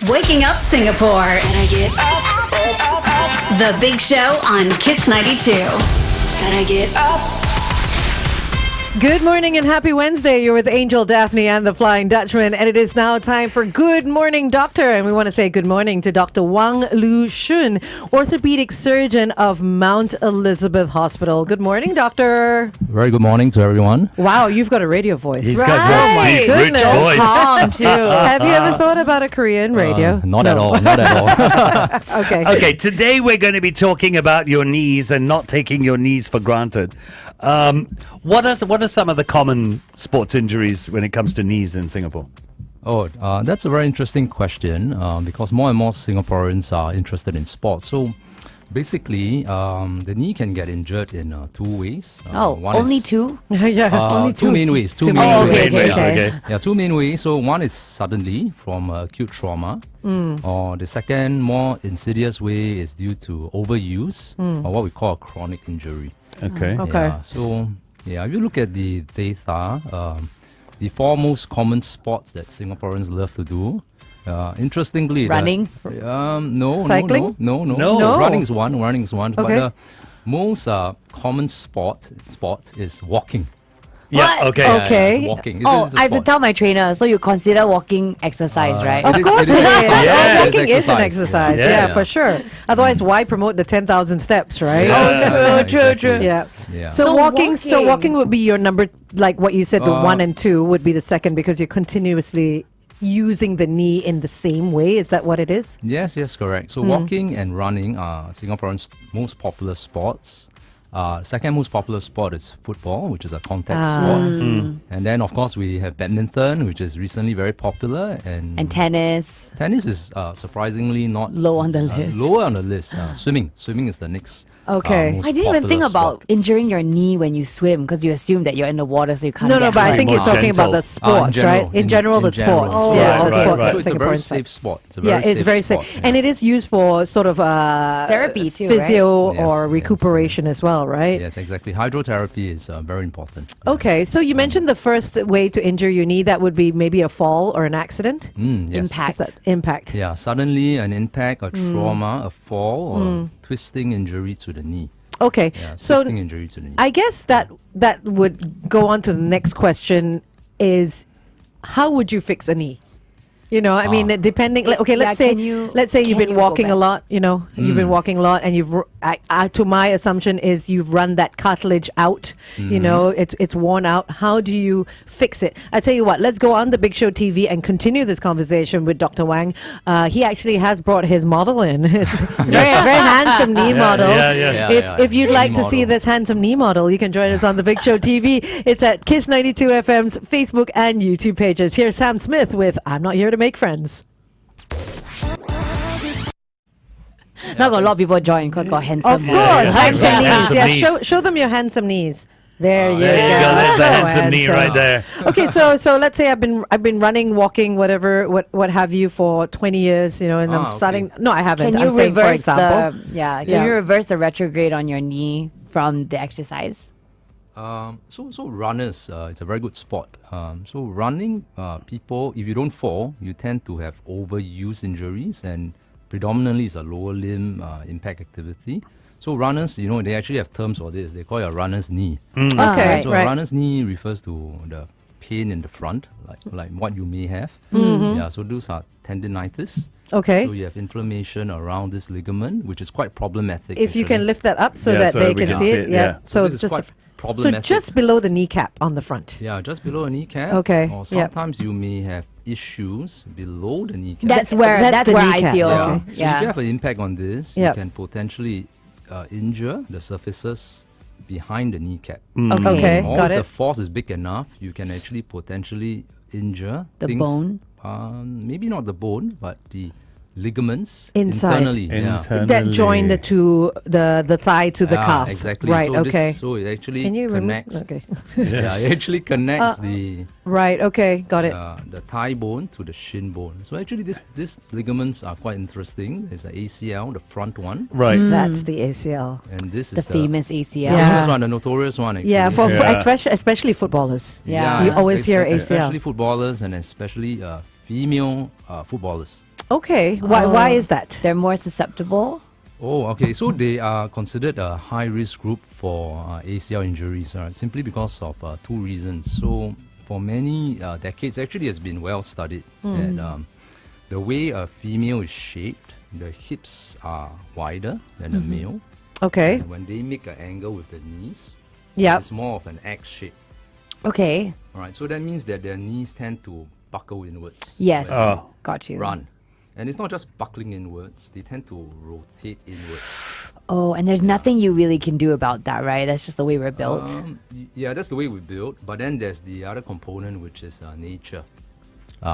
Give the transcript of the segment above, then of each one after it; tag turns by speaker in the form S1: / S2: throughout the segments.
S1: Waking Up Singapore.
S2: Gotta get up.
S1: The Big Show on Kiss 92.
S2: Gotta get up.
S3: Good morning and happy Wednesday. You're with Angel, Daphne, and the Flying Dutchman, and it is now time for Good Morning Doctor. And we want to say good morning to Dr. Wang Lushun, Orthopedic Surgeon of Mount Elizabeth Hospital. Good morning, Doctor.
S4: Very good morning to everyone.
S3: Wow, you've got a radio voice.
S5: He's got a deep, rich voice.
S3: Calm too. Have you ever thought about a career in radio?
S4: Not at all. Not at all.
S3: Okay.
S5: Okay, today we're going to be talking about your knees and not taking your knees for granted. What are some of the common sports injuries when it comes to knees in Singapore?
S4: That's a very interesting question because more and more Singaporeans are interested in sports. So basically, the knee can get injured in two ways.
S6: Only two?
S3: Yeah, only
S4: two main ways.
S3: Two main ways. Okay.
S4: Yeah, two main ways. So one is suddenly from acute trauma, or the second more insidious way is due to overuse, or what we call a chronic injury.
S5: Okay.
S4: Yeah, if you look at the data, the four most common sports that Singaporeans love to do, interestingly...
S6: Running?
S4: No.
S3: Cycling?
S4: No. Running is one.
S3: Okay.
S4: But the most common sport is walking.
S5: Yeah,
S6: What?
S5: okay.
S3: Okay.
S4: Yeah, walking.
S6: I
S4: It's a
S6: have to
S4: sport.
S6: tell my trainer, so you consider walking exercise, right?
S3: Of course it is.
S5: Yeah,
S3: Walking is an exercise.
S5: Yeah.
S3: Yeah, for sure. Otherwise, why promote the 10,000 steps, right?
S5: Yeah.
S4: Exactly.
S3: Yeah.
S4: Yeah.
S3: So walking would be your number, like what you said, the 1 and 2 would be the second because you're continuously using the knee in the same way. Is that what it is?
S4: Yes, correct. So walking and running are Singaporeans' most popular sports. Second most popular sport is football, which is a contact sport. And then, of course, we have badminton, which is recently very popular. And
S6: tennis.
S4: tennis is surprisingly not
S6: Low on the list.
S4: Lower on the list. Swimming is the next.
S3: Okay.
S4: Most
S6: I didn't even think
S4: popular
S6: about
S4: sport.
S6: injuring your knee when you swim because you assume that you're in the water, so you can't
S3: No,
S6: get
S3: but I
S6: hurt.
S3: think he's
S5: More
S3: talking about
S5: gentle.
S3: the sports, right? In general, the sports.
S6: Oh,
S3: Yeah,
S6: right,
S3: the
S5: right,
S3: sports
S5: right.
S3: that
S4: So it's a very
S3: Singaporeans
S4: safe
S3: like.
S4: sport. It's a
S3: Yeah,
S4: very
S3: it's very safe.
S4: sport,
S3: And it is used for sort of
S6: Therapy too,
S3: physio
S4: right?
S3: or
S4: Yes,
S3: recuperation as well, right?
S4: Yes, exactly. Hydrotherapy is very important.
S3: Okay, so you mentioned the first way to injure your knee, that would be maybe a fall or an accident?
S4: Yes.
S6: Impact.
S3: Is that impact?
S4: Yeah, suddenly an impact, a trauma, a fall, or twisting injury to the knee.
S3: Okay,
S4: Yeah,
S3: so
S4: twisting injury to the knee.
S3: I guess that would go on to the next question is how would you fix a knee? You know, I mean, depending. Okay, let's say
S6: can you
S3: you've been
S6: go
S3: walking a
S6: back?
S3: lot. You know, you've been walking a lot, and to my assumption is you've run that cartilage out. You know, it's worn out. How do you fix it? I tell you what, let's go on the Big Show TV and continue this conversation with Dr. Wang. He actually has brought his model in. It's very handsome knee model. If you'd
S4: Knee
S3: like to see
S4: model.
S3: this handsome knee model, you can join us on the Big Show TV. It's at Kiss 92 FM's Facebook and YouTube pages. Here's Sam Smith with "I'm Not Here to Make Friends."
S6: Now got a lot of people join because got handsome.
S3: Of course,
S5: Yeah.
S3: handsome
S5: Yeah.
S3: knees.
S5: Handsome
S3: Yeah,
S5: knees.
S3: show them your handsome knees. There you
S5: There you go. That's
S3: So
S5: a handsome knee
S3: handsome.
S5: right there.
S3: Okay, so let's say I've been running, walking, whatever, what have you for 20 years, you know, and I'm
S4: okay.
S3: starting. No, I haven't.
S6: Can you
S3: I'm saying, for
S6: reverse
S3: example.
S6: Can
S3: Yeah.
S6: you reverse the retrograde on your knee from the exercise?
S4: So runners, it's a very good sport. So running, people, if you don't fall, you tend to have overuse injuries, and predominantly it's a lower limb impact activity. So runners, you know, they actually have terms for this. They call it a runner's knee.
S3: Okay,
S4: So a
S3: right.
S4: runner's knee refers to the pain in the front, like what you may have. Yeah, so those are tendinitis.
S3: Okay.
S4: So you have inflammation around this ligament, which is quite problematic.
S3: If you can
S4: actually.
S3: lift that up so
S5: Yeah,
S3: that
S5: so
S3: they
S5: we
S3: can
S5: can
S3: see
S5: see
S3: it.
S5: it,
S3: Yeah.
S5: yeah.
S3: So
S4: this
S3: it's
S4: is
S3: just
S4: quite
S3: so
S4: problematic.
S3: just below the kneecap on the front.
S4: Yeah, just below a kneecap.
S3: Okay,
S4: Or
S3: yeah.
S4: sometimes you may have issues below the kneecap.
S6: That's where
S3: that's the
S6: I
S3: kneecap,
S6: feel.
S3: yeah.
S4: So if you have an impact on this,
S3: Yep.
S4: you can potentially injure the surfaces behind the kneecap.
S3: Okay,
S4: Or
S3: got
S4: if the
S3: it.
S4: force is big enough, you can actually potentially injure
S6: The
S4: things,
S6: bone?
S4: Maybe not the bone, but the ligaments
S3: Inside.
S4: internally. Yeah.
S3: That join the two, the thigh to the calf.
S4: Exactly.
S3: Right.
S4: So
S3: Okay.
S4: so it actually
S3: Can you remove?
S4: connects.
S3: Okay.
S4: Yeah, it actually connects the
S3: Right. Okay. Got it.
S4: the thigh bone to the shin bone. So actually, these ligaments are quite interesting. There's an ACL, the front one,
S5: Right.
S3: That's the ACL.
S4: and this
S6: The
S4: is
S6: famous ACL.
S3: Yeah.
S4: famous one, the notorious one. Actually.
S3: Yeah, for
S5: Yeah.
S3: especially footballers.
S6: Yeah.
S3: You always hear
S4: especially
S3: ACL.
S4: footballers and especially female footballers.
S3: Okay. Why is that?
S6: They're more susceptible.
S4: Oh, okay. So they are considered a high-risk group for ACL injuries, simply because of two reasons. So for many decades, actually, it's been well studied that the way a female is shaped, the hips are wider than a male.
S3: Okay.
S4: And when they make an angle with the knees,
S3: Yep.
S4: it's more of an X shape.
S6: Okay.
S4: All right. So that means that their knees tend to buckle inwards.
S6: Yes.
S5: Oh.
S6: Got you.
S4: Run. And it's not just buckling inwards, they tend to rotate inwards.
S6: Oh, and there's nothing you really can do about that, right? That's just the way we're built.
S4: Yeah, that's the way we build. But then there's the other component, which is nature.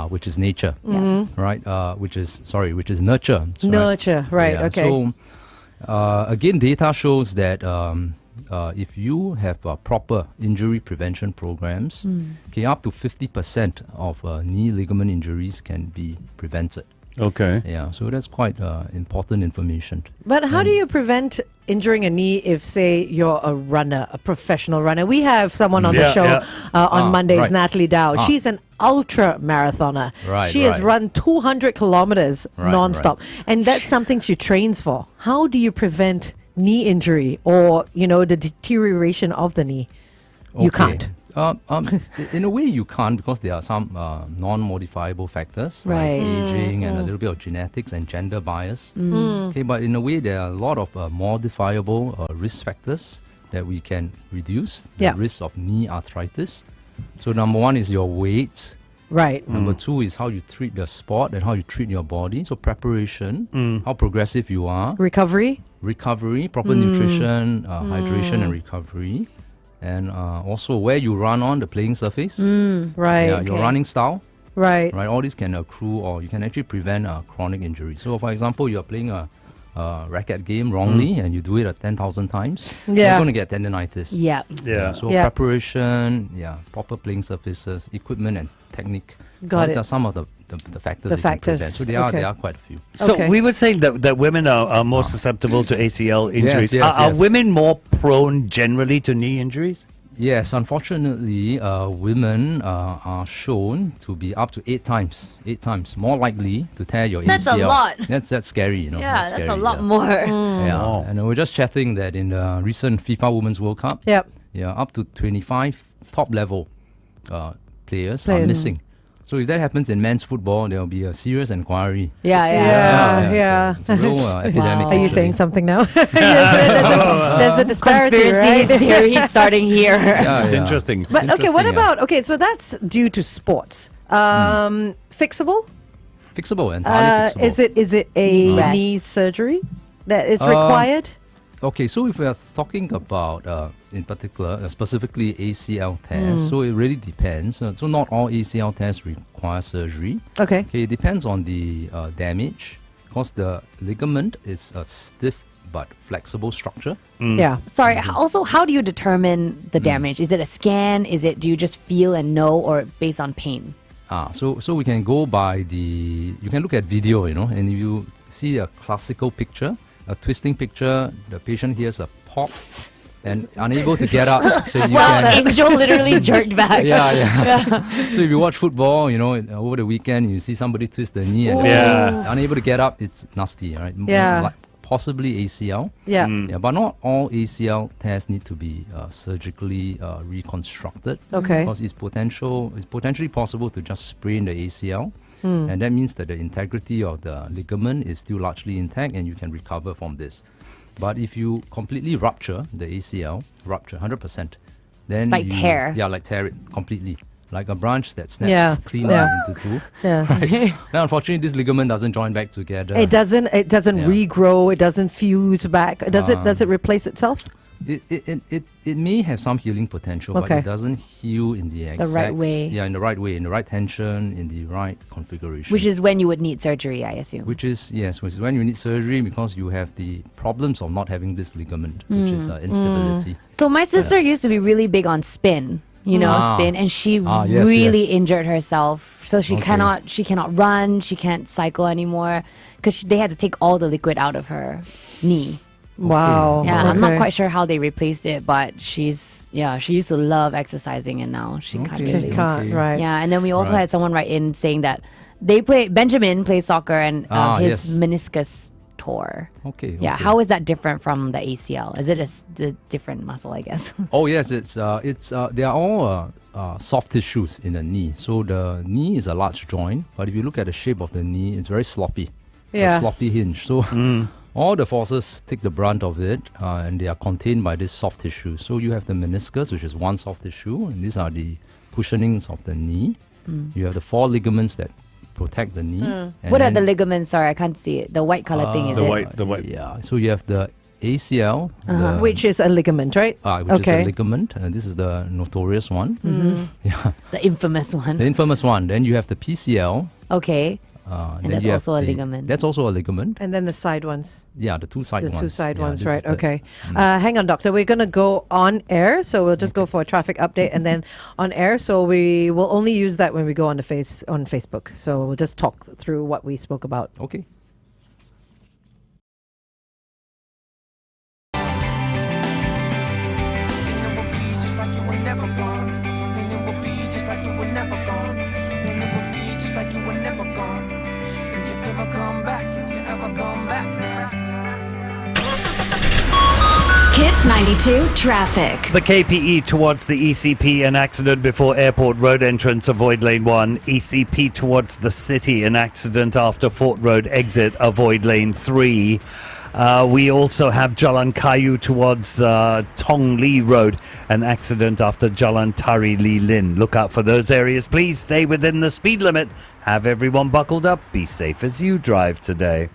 S4: Which is nature, right? Which is nurture. So,
S3: Nurture, right,
S4: Yeah,
S3: okay.
S4: So again, data shows that if you have proper injury prevention programs, okay, up to 50% of knee ligament injuries can be prevented.
S5: Okay.
S4: Yeah, so that's quite important information.
S3: But how do you prevent injuring a knee if, say, you're a runner, a professional runner? We have someone on the
S5: Yeah,
S3: show
S5: yeah.
S3: on Mondays,
S4: right.
S3: Natalie Dow. She's an ultra marathoner.
S4: Right,
S3: she has
S4: right.
S3: run 200 kilometers
S4: Right,
S3: non-stop. And that's something she trains for. How do you prevent knee injury or, the deterioration of the knee? You
S4: Okay.
S3: can't.
S4: In a way, you can't because there are some non-modifiable factors
S6: Right.
S4: like aging and a little bit of genetics and gender bias. Okay, but in a way, there are a lot of modifiable risk factors that we can reduce the
S3: Yeah.
S4: risk of knee arthritis. So number one is your weight.
S3: Right.
S4: Number two is how you treat the sport and how you treat your body. So preparation, how progressive you are,
S3: Recovery?
S4: recovery, proper nutrition, hydration and recovery. And also where you run on the playing surface,
S3: Right.
S4: yeah, your running style,
S3: Right.
S4: right? All these can accrue or you can actually prevent chronic injury. So for example, you're playing a racket game wrongly and you do it 10,000 times,
S3: Yeah.
S4: you're going to get tendinitis.
S6: Yeah.
S5: Yeah.
S4: So
S3: Yeah.
S4: preparation, proper playing surfaces, equipment and technique.
S3: Got
S4: These
S3: it.
S4: are some of the factors
S3: The
S4: that can
S3: factors,
S4: prevent. So
S3: okay.
S4: there are quite a few.
S5: So
S3: Okay.
S5: we were saying that women are more susceptible to ACL injuries.
S4: yes,
S5: Are
S4: yes.
S5: women more prone generally to knee injuries?
S4: Yes, unfortunately, women are shown to be up to 8 times more likely to tear your
S6: That's a
S4: ACL.
S6: lot.
S4: That's scary, you know.
S6: Yeah, that's a
S4: scary,
S6: lot
S4: yeah.
S6: more.
S4: Yeah,
S5: Oh.
S4: and we were just chatting that in the recent FIFA Women's World Cup,
S3: Yep.
S4: up to 25 top level players are
S3: Players.
S4: missing. So if that happens in men's football, there will be a serious inquiry.
S6: Yeah, yeah.
S3: Yeah.
S4: It's a real epidemic.
S3: Are you
S4: actually.
S3: saying something now? there's a disparity,
S6: Conspiracy
S3: right?
S6: theory starting here.
S4: Yeah,
S5: It's
S4: yeah.
S5: interesting.
S3: But okay, what
S4: Interesting, yeah.
S3: about so that's due to sports. Fixable?
S4: Fixable, entirely fixable.
S3: Is it a
S6: Rest.
S3: knee surgery that is required?
S4: Okay, so if we are talking about, in particular, specifically ACL tears, so it really depends. So not all ACL tears require surgery.
S3: Okay.
S4: Okay, it depends on the damage, because the ligament is a stiff but flexible structure.
S3: Yeah.
S6: Sorry, also, how do you determine the damage? Is it a scan? Do you just feel and know, or based on pain?
S4: So we can go by you can look at video, and if you see a classical picture, a twisting picture, the patient hears a pop and unable to get up. So you
S6: Well,
S4: can...
S6: Angel literally jerked back.
S4: Yeah. So if you watch football, over the weekend, you see somebody twist the knee and
S5: Yeah.
S4: unable to get up, it's nasty, right?
S3: Yeah.
S4: Like possibly ACL.
S3: Yeah.
S4: Yeah, but not all ACL tears need to be surgically reconstructed.
S3: Okay.
S4: Because it's potentially possible to just sprain the ACL. And that means that the integrity of the ligament is still largely intact and you can recover from this. But if you completely rupture the ACL, 100%, then
S6: Like tear.
S4: Yeah, like tear it completely. Like a branch that snaps
S3: Yeah.
S4: cleanly
S3: Yeah.
S4: into two.
S3: Yeah.
S4: Then unfortunately, this ligament doesn't join back together.
S3: It doesn't
S4: Yeah.
S3: regrow, it doesn't fuse back. Does it replace itself?
S4: It may have some healing potential,
S3: Okay.
S4: but it doesn't heal in the exact
S6: right way.
S4: Yeah, in the right way, in the right tension, in the right configuration.
S6: Which is when you would need surgery, I assume.
S4: Which is when you need surgery because you have the problems of not having this ligament, which is instability.
S6: So my sister used to be really big on spin, spin, and she
S4: yes,
S6: really
S4: yes.
S6: injured herself. So she
S4: Okay.
S6: cannot run, she can't cycle anymore because they had to take all the liquid out of her knee.
S3: Wow.
S6: Yeah, I'm not
S3: Okay.
S6: quite sure how they replaced it, but she used to love exercising and now she can't
S4: Okay.
S6: really.
S3: Can't, right.
S6: Yeah, and then we also
S4: Right.
S6: had someone write in saying that Benjamin plays soccer and his
S4: yes.
S6: meniscus tore.
S4: Okay.
S6: Yeah,
S4: okay.
S6: how is that different from the ACL? Is it the different muscle, I guess?
S4: Oh yes, it's they are all soft tissues in the knee. So the knee is a large joint, but if you look at the shape of the knee, it's very sloppy. It's
S3: Yeah.
S4: a sloppy hinge. So all the forces take the brunt of it, and they are contained by this soft tissue. So you have the meniscus, which is one soft tissue, and these are the cushionings of the knee. You have the 4 ligaments that protect the knee. And
S6: What are the
S4: then,
S6: ligaments? Sorry, I can't see it. The white color thing, is
S5: The
S6: it?
S5: white.
S4: Yeah. So you have the ACL,
S3: Which is a ligament, right?
S4: which is
S3: Okay.
S4: a ligament, and this is the notorious one. Yeah,
S6: The infamous one.
S4: the infamous one. Then you have the PCL.
S6: Okay.
S4: Then
S6: that's
S4: you have
S6: also a ligament.
S4: That's also a ligament.
S3: And then the side ones.
S4: Yeah, the two side
S3: The
S4: ones.
S3: two side
S4: Yeah,
S3: ones,
S4: this
S3: right?
S4: is the-
S3: Okay. Hang on, doctor. We're going to go on air. So we'll just go for a traffic update and then on air. So we will only use that when we go on on Facebook. So we'll just talk through what we spoke about.
S4: Okay.
S7: Just like you were never gone. And it will be just like you were never gone. And it will be just like you were never gone. And you'd never come back if you ever come back now.
S1: Kiss 92 traffic.
S5: The KPE towards the ECP, an accident before Airport Road entrance, avoid lane 1. ECP towards the city, an accident after Fort Road exit, avoid lane 3. We also have Jalan Kayu towards Tong Li Road, an accident after Jalan Tari Li Lin. Look out for those areas. Please stay within the speed limit. Have everyone buckled up. Be safe as you drive today.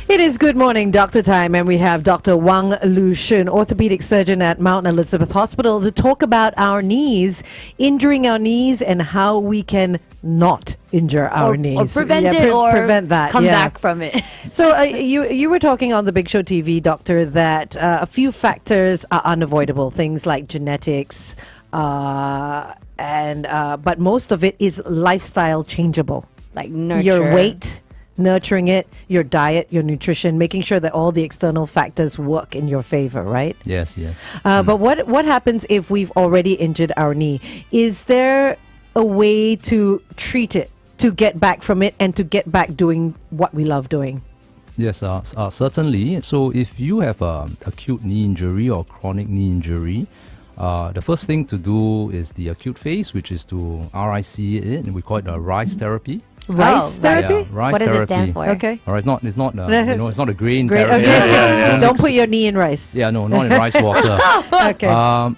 S3: It is Good Morning Doctor Time, and we have Dr. Wang Lushun, Orthopedic Surgeon at Mount Elizabeth Hospital, to talk about our knees, injuring our knees, and how we can not injure our knees.
S6: Or prevent
S3: Yeah,
S6: it or
S3: prevent that.
S6: come
S3: yeah.
S6: back from it.
S3: So you were talking on the Big Show TV, doctor, that a few factors are unavoidable, things like genetics, but most of it is lifestyle changeable.
S6: Like nurture.
S3: Your weight, nurturing it, your diet, your nutrition, making sure that all the external factors work in your favor, right?
S4: Yes, yes.
S3: But what happens if we've already injured our knee? Is there a way to treat it, to get back from it, and to get back doing what we love doing?
S4: Yes, certainly. So if you have acute knee injury or chronic knee injury, the first thing to do is the acute phase, which is to RIC it, and we call it a RICE therapy.
S3: Rice therapy?
S4: Yeah, RICE
S6: What does
S4: therapy.
S6: it stand for?
S3: Okay.
S4: All right, it's not it's not a grain
S3: Great.
S4: therapy.
S3: Okay. Don't put your knee in rice.
S4: Yeah, no, not in rice water.
S3: Okay.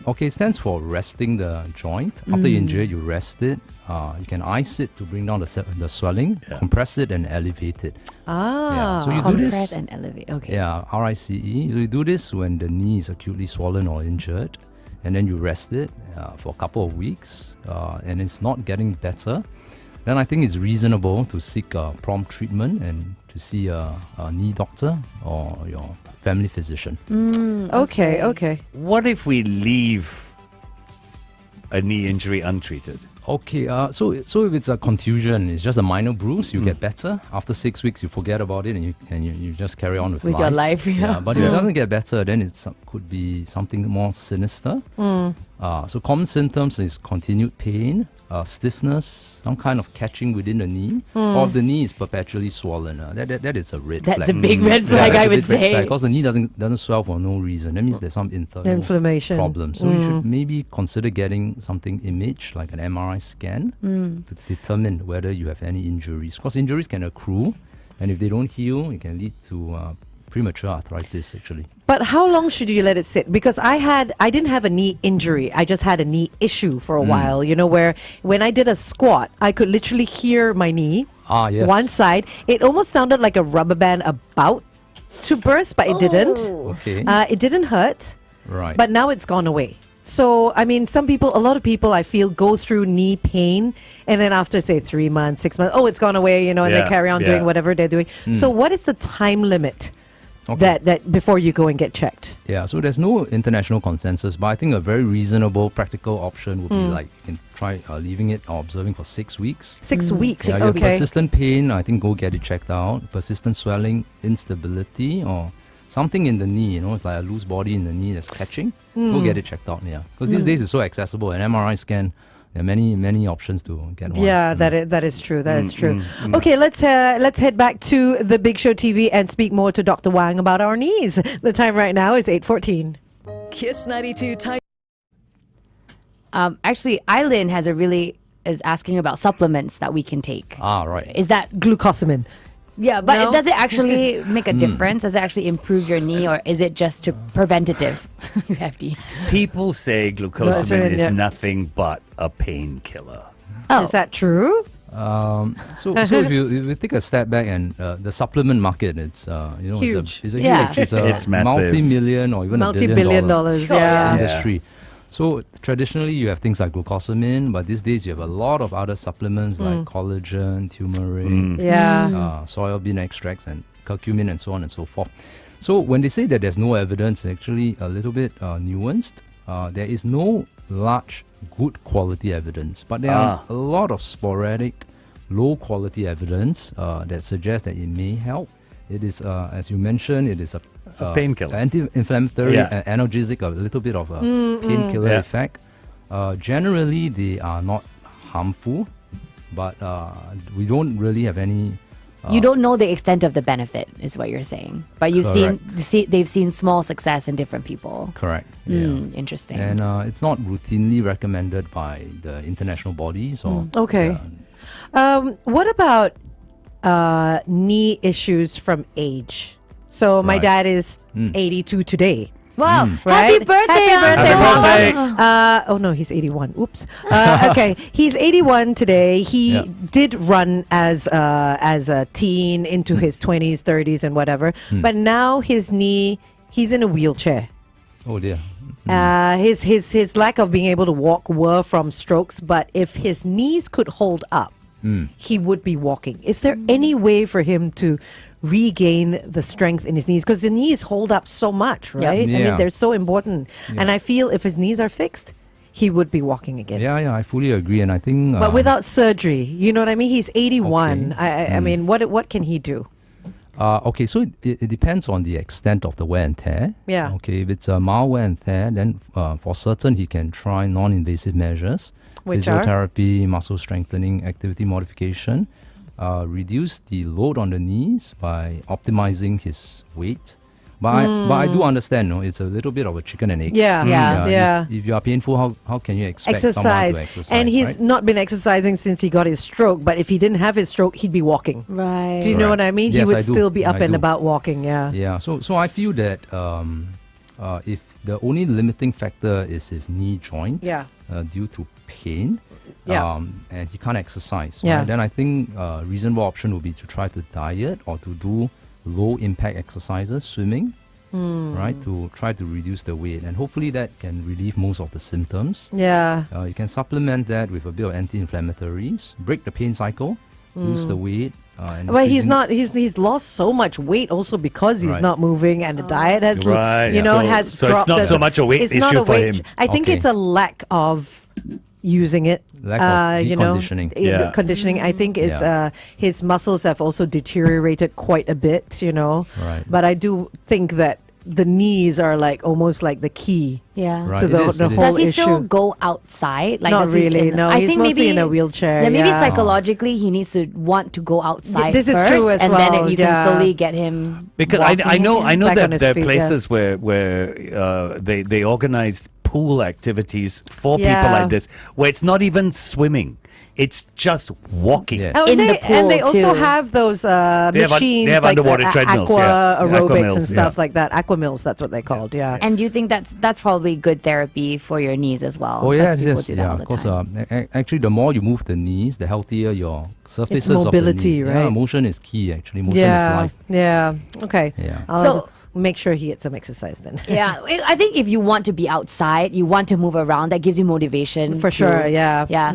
S4: Okay, it stands for resting the joint. After you injure, you rest it. You can ice it to bring down the swelling, compress it, and elevate it. Yeah, so you do
S6: Compress
S4: this.
S6: and elevate. Okay.
S4: Yeah, RICE. So you do this when the knee is acutely swollen or injured, and then you rest it for a couple of weeks, and it's not getting better. Then I think it's reasonable to seek prompt treatment and to see a knee doctor or your family physician.
S3: Okay.
S5: What if we leave a knee injury untreated?
S4: Okay, so if it's a contusion, it's just a minor bruise, you get better. After 6 weeks, you forget about it and you just carry on with life.
S6: your life, yeah.
S4: But if it doesn't get better, then it could be something more sinister. So common symptoms is continued pain, stiffness, some kind of catching within the knee, or if the knee is perpetually swollen. That is a red flag.
S6: That's a big red flag, I would say.
S4: Because the knee doesn't swell for no reason. That means there's some internal
S3: Inflammation.
S4: problem. So you should maybe consider getting something imaged, like an MRI scan, to determine whether you have any injuries. Because injuries can accrue, and if they don't heal, it can lead to premature arthritis, actually.
S3: But how long should you let it sit? Because I didn't have a knee injury. I just had a knee issue for a while, where when I did a squat, I could literally hear my knee,
S4: Yes.
S3: one side. It almost sounded like a rubber band about to burst, but it didn't.
S4: Okay.
S3: It didn't hurt,
S4: Right.
S3: but now it's gone away. So, I mean, a lot of people I feel go through knee pain and then after, say, 3 months, 6 months, they carry on doing whatever they're doing. So what is the time limit that before you go and get checked?
S4: Yeah, so there's no international consensus, but I think a very reasonable practical option would be like you can try leaving it or observing for 6 weeks.
S3: 6 weeks,
S4: Yeah, you have
S3: okay.
S4: persistent pain, I think go get it checked out. Persistent swelling, instability, or something in the knee, it's like a loose body in the knee that's catching. Go get it checked out, yeah. Because these days it's so accessible. An MRI scan, There are many options to get one.
S3: Yeah, that is true. That is true. Okay, let's head back to the Big Show TV and speak more to Dr. Wang about our knees. The time right now is 8:14.
S1: Kiss 92 time.
S6: Actually, Eileen is asking about supplements that we can take.
S4: Ah, right.
S6: Is that
S3: Glucosamine.
S6: yeah? But
S3: No?
S6: does it actually make a difference? Does it actually improve your knee, or is it just to preventative? FD.
S5: People say glucosamine
S3: Glucosamine,
S5: is
S3: yeah.
S5: nothing but a painkiller.
S6: Oh.
S3: Is that true?
S4: So if you take a step back and the supplement market, it's
S3: Huge.
S4: It's a
S3: Yeah.
S4: huge, it's a
S5: It's massive.
S4: multi-million or even
S3: Multi-billion
S4: $1 billion
S3: dollars.
S6: Sure,
S3: Yeah.
S6: yeah.
S4: industry. So traditionally, you have things like glucosamine, but these days you have a lot of other supplements like collagen, turmeric,
S3: Yeah.
S4: soybean extracts, and curcumin, and so on and so forth. So when they say that there's no evidence, it's actually a little bit nuanced. There is no large, good quality evidence, but there are a lot of sporadic, low quality evidence that suggests that it may help. It is, as you mentioned, it is a
S5: painkiller.
S4: anti-inflammatory,
S5: Yeah.
S4: analgesic, a little bit of a painkiller
S5: Yeah.
S4: effect. Generally, they are not harmful, but we don't really have any.
S6: You don't know the extent of the benefit, is what you're saying. But they've seen small success in different people.
S4: Correct. Yeah.
S6: Interesting.
S4: And it's not routinely recommended by the international bodies or.
S3: Okay. What about knee issues from age? So my
S4: Right.
S3: dad is 82 today.
S6: Wow!
S3: Right?
S6: Happy birthday!
S3: Happy
S6: Uncle!
S3: birthday!
S5: birthday.
S3: Oh no, he's 81. Oops. Okay, he's 81 today. He
S4: Yeah.
S3: did run as a teen into his 20s, 30s, and whatever. But now his knee, he's in a wheelchair.
S4: Oh dear.
S3: His lack of being able to walk were from strokes. But if his knees could hold up, he would be walking. Is there any way for him to regain the strength in his knees? Because the knees hold up so much, right? I mean,
S4: Yeah.
S3: they're so important. And I feel if his knees are fixed, he would be walking again.
S4: Yeah, I fully agree, and I think.
S3: But without surgery, you know what I mean? He's 81.
S4: Okay.
S3: I mean, what can he do?
S4: Okay, so it depends on the extent of the wear and tear.
S3: Yeah.
S4: Okay, if it's a mild wear and tear, then for certain he can try non-invasive measures,
S3: Which are?
S4: physiotherapy, muscle strengthening, activity modification, reduce the load on the knees by optimizing his weight. But I do understand, no, it's a little bit of a chicken and egg.
S3: Yeah.
S4: If you are painful, how can you expect someone
S3: Exercise.
S4: to exercise?
S3: And he's
S4: right?
S3: not been exercising since he got his stroke. But if he didn't have his stroke, he'd be walking.
S6: Right.
S3: Do you know what I mean?
S4: Yes,
S3: he would
S4: I do.
S3: still be up
S4: I
S3: and
S4: do.
S3: about walking. Yeah.
S4: Yeah, so I feel that if the only limiting factor is his knee joint,
S3: Yeah.
S4: due to pain,
S3: Yeah.
S4: and he can't exercise,
S3: Yeah.
S4: right, then I think a reasonable option would be to try to diet or to do low impact exercises, swimming, right, to try to reduce the weight, and hopefully that can relieve most of the symptoms.
S3: Yeah.
S4: You can supplement that with a bit of anti-inflammatories, break the pain cycle, lose the weight. And
S3: But he's
S4: increasing-
S3: not. He's lost so much weight also because he's
S4: Right.
S3: not moving, and the diet has,
S5: Right.
S3: has
S5: So
S3: dropped.
S5: it's not
S3: as-
S5: so much a weight
S3: it's not
S5: issue
S3: a
S5: for
S3: weight-
S5: him.
S3: I think
S4: Okay.
S3: it's a lack of using it.
S4: Lack of deconditioning.
S5: Yeah.
S3: Conditioning. I think is
S4: Yeah.
S3: his muscles have also deteriorated quite a bit.
S4: Right.
S3: But I do think that the knees are like almost like the key
S6: Yeah.
S4: Right.
S3: to
S4: It
S3: the
S4: is,
S3: the
S4: it is.
S3: whole
S6: Does he
S3: issue.
S6: still go outside? Like,
S3: Not
S6: does he-
S3: really, no.
S6: I
S3: He's
S6: think
S3: mostly
S6: maybe
S3: in a wheelchair,
S6: Yeah, maybe
S3: yeah.
S6: psychologically he needs to want to go outside.
S3: this is
S6: first,
S3: true as
S6: and
S3: well,
S6: then you
S3: yeah.
S6: can slowly get him.
S5: Because
S6: walking
S5: I know
S6: again.
S3: Back on
S5: that
S3: his
S5: there are
S3: feet, yeah.
S5: places where they organize pool activities for people
S3: Yeah.
S5: like this, where it's not even swimming, it's just walking.
S4: Yeah.
S3: Oh,
S6: In
S3: and
S6: the
S3: they
S6: pool,
S3: also
S6: too.
S3: have those
S5: They have
S3: machines
S5: they have
S3: like
S5: underwater treadmills,
S3: aqua
S5: yeah.
S3: aerobics
S5: Aquamills,
S3: and stuff
S5: yeah.
S3: like that. Aqua mills, that's what they called. Yeah.
S6: And do you think that's probably good therapy for your knees as well?
S4: Oh
S6: 'Cause
S4: yes,
S6: people
S4: yes,
S6: do that
S4: yeah.
S6: all
S4: Of
S6: the
S4: course,
S6: time.
S4: actually, the more you move the knees, the healthier your surfaces
S3: mobility,
S4: of the knee. Yeah,
S3: right?
S4: motion is key. Actually, motion is
S3: Yeah.
S4: life.
S3: Yeah. Okay.
S4: Yeah.
S3: I'll
S6: So-
S3: make sure he gets some exercise then.
S6: Yeah, I think if you want to be outside, you want to move around, that gives you motivation.
S3: For sure, yeah.
S6: Yeah.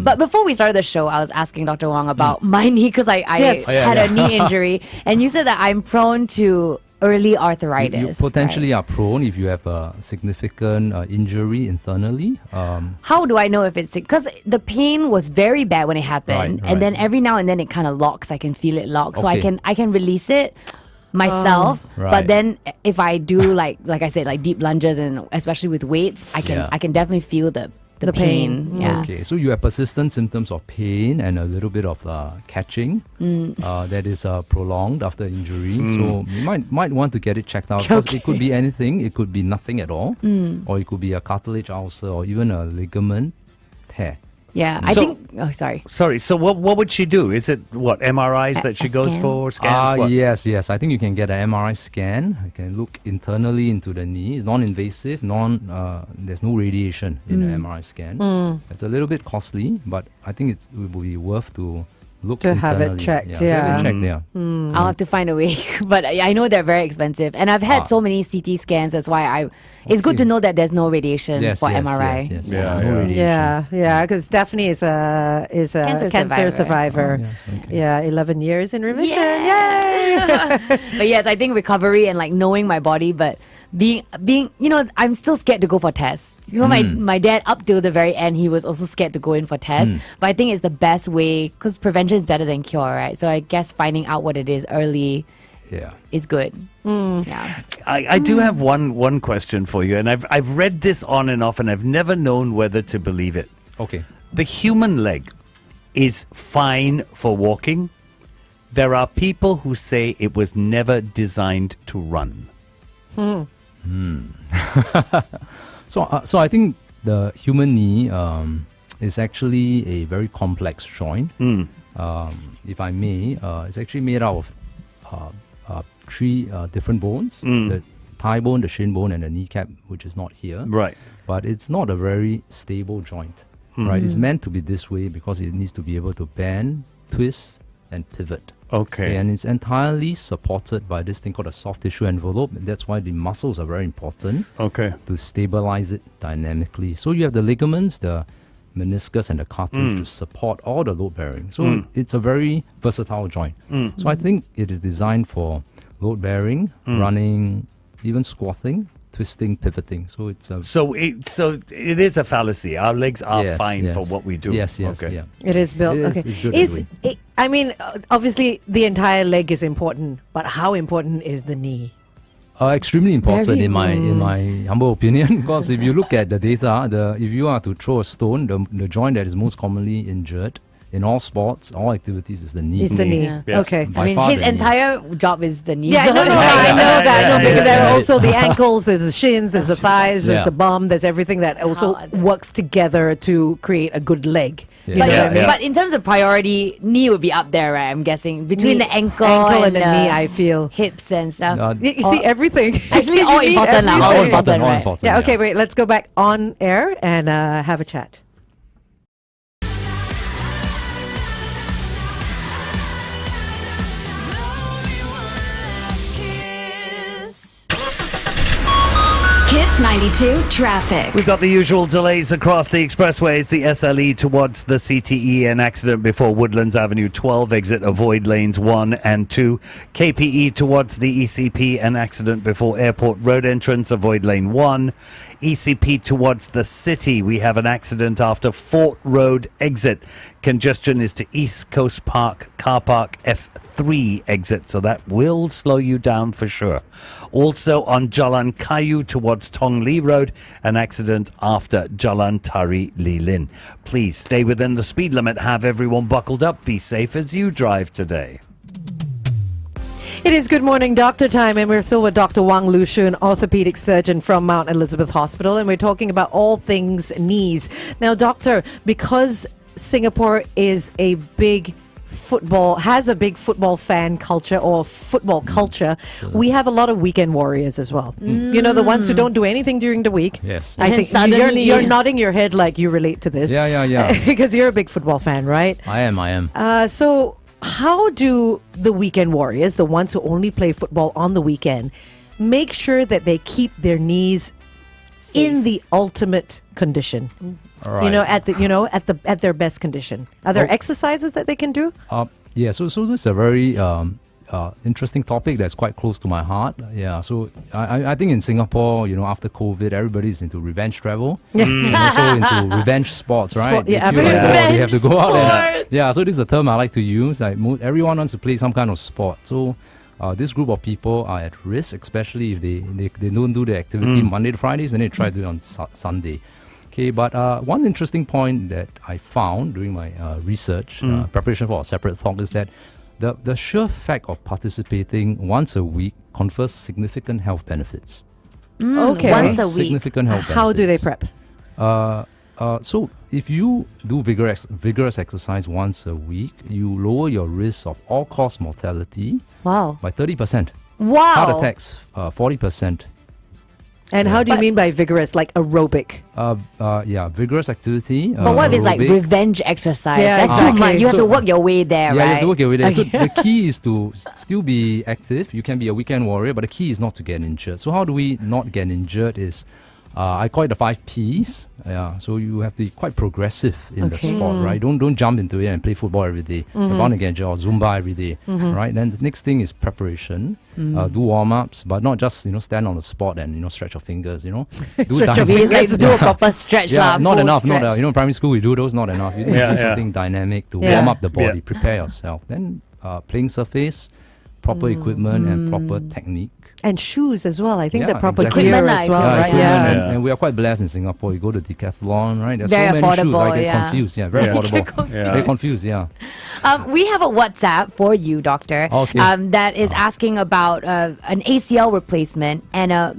S6: But before we started the show, I was asking Dr. Wang about my knee because I
S3: Yes.
S6: had a knee injury. And you said that I'm prone to early arthritis.
S4: You potentially are prone if you have a significant injury internally.
S6: How do I know if it's because the pain was very bad when it happened,
S4: Right,
S6: and then
S4: right.
S6: every now and then it kind of locks. I can feel it lock, so
S4: Okay.
S6: I can release it myself. But
S4: Right.
S6: then if I do like I said, like deep lunges and especially with weights, I can
S4: Yeah.
S6: I can definitely feel the the pain. Yeah.
S4: Okay, so you have persistent symptoms of pain and a little bit of catching that is prolonged after injury. So you might want to get it checked out because it could be anything. It could be nothing at all, or it could be a cartilage ulcer or even a ligament tear.
S6: Yeah, I think. Oh, sorry.
S5: Sorry, so what would she do? Is it what MRIs that she goes
S6: scan?
S5: for? Scans? What?
S4: Yes. I think you can get an MRI scan. You can look internally into the knee. It's non-invasive. There's no radiation in the MRI scan. It's a little bit costly, but I think it will be worth to look
S3: To have it
S4: internally.
S3: checked,
S4: To have it checked,
S3: yeah.
S6: I'll have to find a way, but I know they're very expensive, and I've had so many CT scans. That's why it's good to know that there's no radiation for MRI.
S4: Yes.
S5: Yeah,
S4: No radiation.
S3: Yeah, because Stephanie is a cancer survivor.
S4: Yes, okay.
S3: Yeah, 11 years in remission.
S6: Yay!
S3: Yay!
S6: But yes, I think recovery and like knowing my body, but being I'm still scared to go for tests. My dad up till the very end, he was also scared to go in for tests. But I think it's the best way because prevention is better than cure, right? So I guess finding out what it is early is good. Yeah.
S5: I do have one question for you, and I've read this on and off, and I've never known whether to believe it.
S4: Okay.
S5: The human leg is fine for walking. There are people who say it was never designed to run.
S4: So I think the human knee is actually a very complex joint. If I may, it's actually made out of three different bones: the thigh bone, the shin bone, and the kneecap, which is not here.
S5: Right.
S4: But it's not a very stable joint. Right. It's meant to be this way because it needs to be able to bend, twist, and pivot.
S5: Okay.
S4: And it's entirely supported by this thing called a soft tissue envelope. And that's why the muscles are very important
S5: Okay.
S4: to stabilize it dynamically. So you have the ligaments, the meniscus, and the cartilage to support all the load bearing. So it's a very versatile joint. So I think it is designed for load bearing, running, even squatting, twisting, pivoting. So it's a
S5: So it is a fallacy. Our legs are
S4: Yes,
S5: fine
S4: yes.
S5: for what we do.
S4: Yes.
S5: Okay.
S4: Yeah.
S3: It is built.
S4: It is-
S3: Okay.
S4: it's built
S3: Is
S4: that
S3: it, I mean, obviously the entire leg is important, but how important is the knee?
S4: Extremely important
S3: Very-
S4: in my humble opinion, because if you look at the data, if you are to throw a stone, the joint that is most commonly injured in all sports, all activities is the knee.
S3: Is the knee?
S6: Yeah.
S5: Yes.
S3: Okay.
S4: By
S6: I mean,
S4: far
S6: his
S4: the knee.
S6: entire job is the knee.
S3: Yeah,
S6: so-
S3: no, I know that. No, because there are also the ankles, there's the shins, there's the thighs, there's
S4: Yeah.
S3: the bum, there's everything that also
S6: How other-
S3: works together to create a good leg.
S4: Yeah.
S3: You
S6: But,
S3: know what I mean?
S6: but in terms of priority, knee would be up there, right? I'm guessing between
S3: Knee-
S6: the ankle
S3: and the knee, I feel.
S6: hips and stuff.
S3: You see everything.
S6: Actually,
S3: You
S6: all
S3: need
S6: important now. All
S3: everything.
S6: important,
S4: all
S6: right?
S4: important.
S3: Yeah, okay, wait, let's go back on air and have a chat.
S2: Kiss 92 traffic.
S5: We've got the usual delays across the expressways, the SLE towards the CTE, an accident before Woodlands Avenue 12 exit, avoid lanes 1 and 2. KPE towards the ECP, an accident before Airport Road entrance, avoid lane 1. ECP towards the city, we have an accident after Fort Road exit. Congestion is to East Coast Park car park F3 exit, so that will slow you down for sure. Also on Jalan Kayu towards Tong Li Road, an accident after Jalan Tari Li Lin. Please stay within the speed limit. Have everyone buckled up. Be safe as you drive today.
S3: It is Good Morning Doctor time, and we're still with Dr. Wang Lushun, Orthopedic Surgeon from Mount Elizabeth Hospital, and we're talking about all things knees. Now, Doctor, because Singapore is a big has a big football fan culture or football culture, we have a lot of weekend warriors as well. You know, the ones who don't do anything during the week.
S4: Yes.
S3: I
S6: And
S3: think
S6: suddenly-
S3: you're nodding your head like you relate to this.
S4: Yeah.
S3: Because you're a big football fan, right?
S4: I am.
S3: So how do the weekend warriors, the ones who only play football on the weekend, make sure that they keep their knees in the ultimate condition?
S4: Right.
S3: You know, at their best condition. Are there exercises that they can do?
S4: Yeah, so this is a very interesting topic that's quite close to my heart. Yeah, so I think in Singapore, you know, after COVID, everybody's into revenge travel. And also into revenge sports, right?
S3: Sport, yeah,
S4: They feel like,
S3: absolutely.
S4: they have to go out and yeah. So this is a term I like to use. Like everyone wants to play some kind of sport. So this group of people are at risk, especially if they don't do the activity Monday to Fridays, then they try to do it on Sunday. Okay, but one interesting point that I found during my research, preparation for a separate talk, is that the sheer fact of participating once a week confers significant health benefits.
S3: Okay.
S6: Once a week.
S4: Significant health benefits.
S3: How do they prep?
S4: So if you do vigorous exercise once a week, you lower your risk of all-cause mortality
S6: Wow.
S4: by 30%.
S6: Wow.
S4: Heart attacks, 40%.
S3: And how do you
S6: But-
S3: mean by vigorous? Like aerobic?
S4: Yeah, vigorous activity.
S6: But what if it's like
S4: aerobic.
S6: revenge exercise?
S3: Yeah,
S6: That's too
S3: exactly.
S6: much. You have to
S4: So-
S6: work your way there,
S4: Yeah,
S6: right?
S4: you have to work your way there. So
S6: Okay.
S4: the key is to still be active. You can be a weekend warrior, but the key is not to get injured. So how do we not get injured is, I call it the 5 Ps. Yeah, so you have to be quite progressive in the
S3: Okay.
S4: sport, right? Don't jump into it and play football every day. You're bound to get injured, or Zumba every day, right? Then the next thing is preparation. Do warm-ups, but not just stand on the spot and stretch your fingers. Do
S3: Stretch your
S6: We like to do a
S4: Yeah.
S6: proper stretch,
S4: Yeah,
S6: lah,
S4: not
S6: full
S4: enough.
S6: stretch.
S4: Not in primary school we do those. Not enough. You need to
S5: Yeah,
S4: do
S5: yeah.
S4: something dynamic to
S3: Yeah.
S4: warm up the body,
S5: Yeah.
S4: prepare yourself. Then playing surface, proper equipment and proper technique.
S3: And shoes as well. I think
S4: Yeah,
S3: the proper
S4: exactly.
S3: gear
S6: Equipment,
S3: as well, right?
S4: equipment,
S3: Yeah.
S5: Yeah.
S4: And we are quite blessed in Singapore. You go to Decathlon, right? There's
S6: Very
S4: so many shoes. I
S6: affordable,
S4: get
S6: yeah.
S4: confused. Yeah, very
S5: Yeah.
S4: affordable.
S5: Yeah.
S4: Very confused. Yeah.
S6: We have a WhatsApp for you, doctor.
S4: Okay.
S6: That is asking about an ACL replacement and a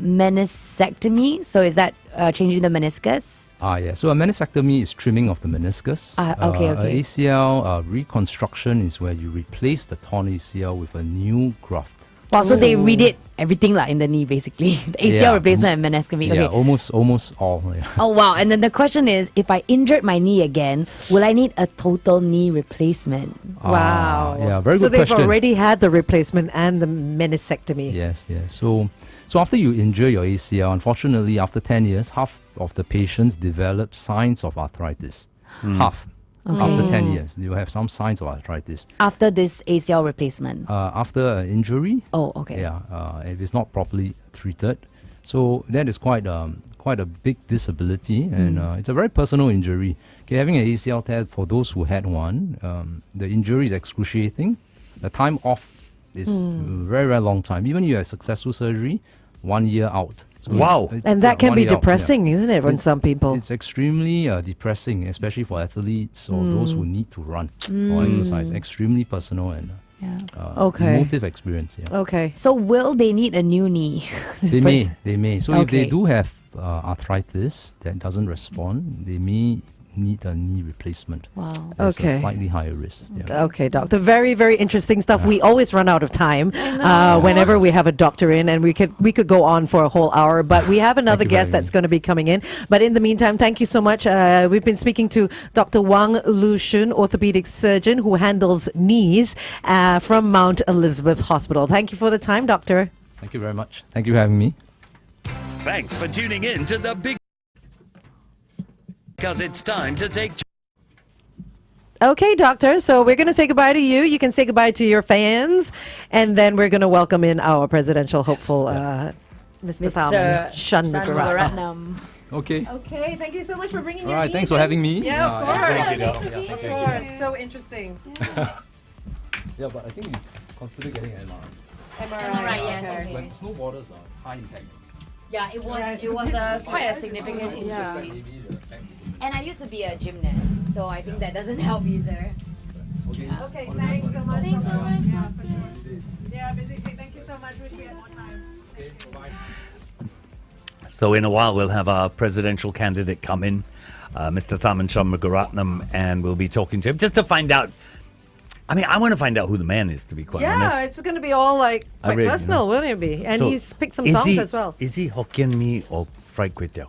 S6: meniscectomy. So is that changing the meniscus?
S4: Yeah. So a meniscectomy is trimming of the meniscus.
S6: Okay.
S4: A ACL reconstruction is where you replace the torn ACL with a new graft.
S6: Wow, so they redid everything in the knee, basically. The ACL
S4: Yeah.
S6: replacement and meniscectomy.
S4: Yeah,
S6: Okay.
S4: almost all. Yeah.
S6: Oh, wow. And then the question is, if I injured my knee again, will I need a total knee replacement?
S3: Wow.
S4: Yeah, very
S3: so
S4: good
S3: they've
S4: question.
S3: already had the replacement and the meniscectomy.
S4: Yes. So after you injure your ACL, unfortunately, after 10 years, half of the patients develop signs of arthritis. Half. After 10 years, you have some signs of arthritis.
S6: After this ACL replacement?
S4: After an injury,
S6: Oh, okay.
S4: if it's not properly treated. So that is quite a big disability, and it's a very personal injury. Okay, having an ACL tear, for those who had one, the injury is excruciating. The time off is very, very long time. Even if you have successful surgery, 1 year out. So
S5: Wow.
S3: And that can
S4: 1
S3: be
S4: year out, yeah.
S3: depressing, isn't it, on
S4: It's-
S3: some people?
S4: It's extremely depressing, especially for athletes or those who need to run or exercise. Extremely personal and
S3: Okay.
S4: emotive experience. Yeah.
S3: Okay.
S6: So will they need a new knee?
S4: They may. So if they
S6: Okay.
S4: do have arthritis that doesn't respond, they may need a knee replacement.
S6: Wow.
S4: There's
S3: Okay.
S4: a slightly higher risk. Yeah.
S3: Okay, doctor. Very, very interesting stuff. We always run out of time whenever we have a doctor in, and we could go on for a whole hour. But we have another
S4: Thank you
S3: guest
S4: very
S3: that's going to be coming in. But in the meantime, thank you so much. We've been speaking to Dr. Wang Lushun, orthopedic surgeon who handles knees from Mount Elizabeth Hospital. Thank you for the time, doctor.
S4: Thank you very much. Thank you for having me.
S8: Thanks for tuning in to the big. Because it's time to take.
S3: Okay, doctor. So we're going to say goodbye to you. You can say goodbye to your fans, and then we're going to welcome in our presidential hopeful, Mr. Tharman Shanmugaratnam.
S4: Okay.
S3: Okay, thank you so much for bringing
S4: All
S3: your
S4: right. Thanks for having me.
S3: Yeah, of course.
S4: Thank you.
S3: Of course. So interesting.
S4: Yeah, but I think you consider getting an MRI.
S3: MRI,
S6: yes,
S4: When snowboarders are high impact.
S6: Yeah, it was quite a significant injury.
S4: Maybe the back.
S6: And I used to be a gymnast, so I think that doesn't help either.
S4: Okay.
S3: Okay, thanks so much.
S6: Thanks so much.
S3: Yeah, basically, thank you so much. Wish we had more time.
S5: So in a while, we'll have our presidential candidate come in, Mr. Tharman Shanmugaratnam, and we'll be talking to him just to find out. I mean, I want to find out who the man is, to be quite
S3: Yeah,
S5: honest.
S3: it's going to be all like
S5: I
S3: quite
S5: really-
S3: personal, wouldn't it be? And
S5: So,
S3: he's picked some
S5: is
S3: songs
S5: he-
S3: as well.
S5: Is he Hokkien mee or fried kway teow?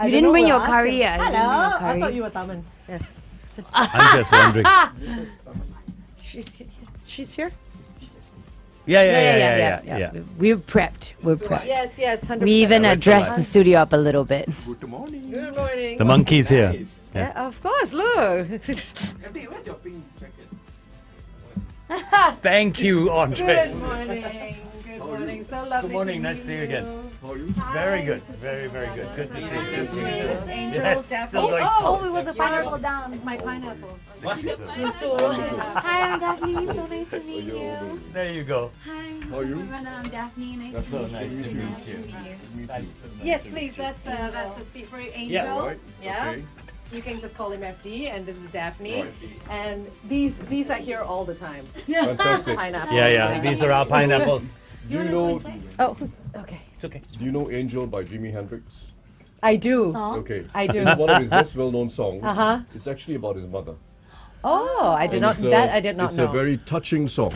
S6: You didn't bring your curry yet. You didn't bring your
S3: Hello, I
S6: curry.
S3: thought you were Tharman. Yeah.
S5: I'm just wondering.
S3: She's here.
S5: Yeah.
S6: We're prepped. We're prepped.
S3: Yes, 100%.
S6: We even
S5: Rest of
S6: dressed
S5: us.
S6: the studio up a little bit.
S3: Good morning.
S5: The monkey's here.
S3: Yeah, of course. Look.
S5: Thank you, Andre.
S3: Good morning. Good morning. So lovely.
S5: Good morning,
S3: to
S5: nice
S3: meet
S5: to see you again.
S3: you.
S5: Very good. Very, very good. Good to see you.
S3: This Angel
S5: Yes,
S3: Daphne.
S5: still going strong.
S6: we want the pineapple down.
S3: My pineapple.
S6: Hi, I'm Daphne. So nice to meet you.
S5: There you go.
S6: Hi, I'm Daphne. Nice
S5: That's so nice to meet you.
S3: Yes, please. That's a seat for Angel.
S5: Yeah.
S9: Right.
S3: Yeah.
S9: Okay.
S3: You can just call him FD, and this is Daphne.
S9: Right.
S3: And these are here all the time.
S9: Fantastic.
S3: Pineapple.
S5: Yeah. These are our pineapples.
S9: Do you know?
S3: Oh, okay.
S5: It's okay.
S9: Do you know "Angel" by Jimi Hendrix?
S3: I do.
S9: Okay.
S3: I do.
S9: It's one of his most well-known songs.
S3: Uh-huh.
S9: It's actually about his mother.
S3: Oh, I did
S9: And
S3: not.
S9: it's a-
S3: That I did not
S9: It's
S3: know.
S9: a very touching song.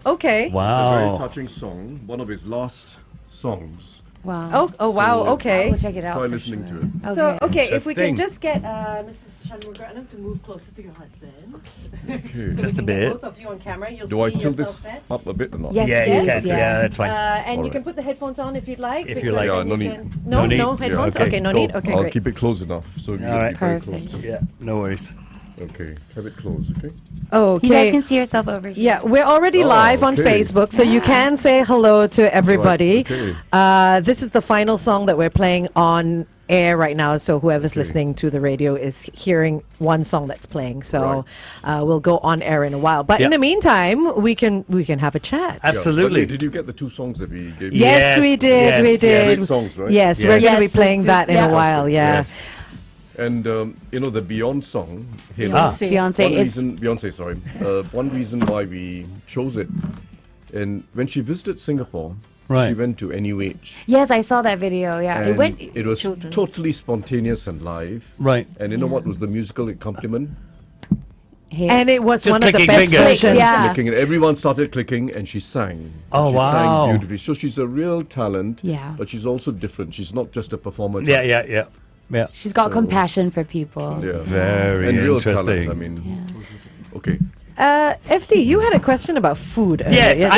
S3: Okay.
S9: It's a very
S5: Wow.
S9: touching song. One of his last songs.
S6: Wow.
S3: Oh wow.
S9: So-
S3: Okay.
S6: We'll check it out.
S9: Try
S6: for
S9: listening
S6: sure.
S9: to it.
S3: So okay, if we
S5: Interesting.
S3: can just get Mrs. Shanmugaratnam to move closer to your husband.
S9: Okay.
S3: So
S5: Just
S3: we
S5: a
S3: can get
S5: bit.
S3: Both of you on camera. You'll
S9: Do I
S3: see
S9: tilt
S3: yourself
S9: this
S3: there.
S9: up a bit or not?
S6: Yes,
S5: Yeah, you
S6: yes,
S5: can.
S6: yeah.
S5: Yeah, that's fine.
S3: And you
S9: Alright.
S3: can put the headphones on if you'd like.
S5: If you
S3: because
S5: like.
S9: Yeah,
S3: then
S9: no
S3: you
S9: need.
S3: can-
S5: No
S3: No,
S5: need.
S3: no
S5: Yeah,
S3: headphones.
S5: okay,
S3: Okay, no
S9: Go.
S3: need. Okay,
S9: I'll
S3: great.
S9: keep it close enough so you
S5: All right.
S9: keep very
S6: Perfect.
S9: close.
S5: Yeah, no worries.
S9: Okay. Have it close. Okay.
S3: Okay.
S6: You guys can see yourself over here.
S3: Yeah, we're already
S9: Oh,
S3: live on
S9: okay.
S3: Facebook, so you can say hello to everybody.
S9: okay.
S3: This is the final song that we're playing on air right now, so whoever's
S9: Okay.
S3: listening to the radio is hearing one song that's playing. So we'll go on air in a while. But in
S5: Yep.
S3: the meantime, we can have a chat.
S5: Absolutely.
S9: Yeah, but did you get the two songs that we gave you?
S3: Yes, we
S5: Yes,
S3: did.
S5: yes,
S3: we
S5: yes.
S3: did.
S9: Great songs, right?
S3: Yes,
S5: Yeah.
S3: we're going to be
S6: Yes,
S3: playing
S6: yes,
S3: that in
S6: yeah.
S3: a while. Yeah.
S5: Yes.
S9: And the Beyond song, Halo.
S5: Ah.
S6: Beyonce is.
S9: Beyonce, sorry. One reason why we chose it, and when she visited Singapore,
S5: Right.
S9: she went to NUH.
S6: Yes, I saw that video. Yeah,
S9: And
S6: it went.
S9: it was totally spontaneous and live.
S5: Right.
S9: And you know what was the musical accompaniment?
S6: Here.
S3: And it was
S5: Just
S3: one of the
S5: clicking
S3: best
S5: fingers.
S3: versions.
S6: Yeah.
S9: Clicking, and everyone started clicking, and she sang. And
S5: Oh,
S9: she
S5: wow.
S9: sang beautifully. So she's a real talent.
S6: Yeah.
S9: But she's also different. She's not just a performer.
S5: Yeah.
S6: She's got
S9: So-
S6: compassion for people.
S9: Yeah.
S5: Very
S9: and real
S5: interesting.
S9: talent. I mean, okay.
S3: FD, you had a question about food.
S5: Yes,
S3: Yeah,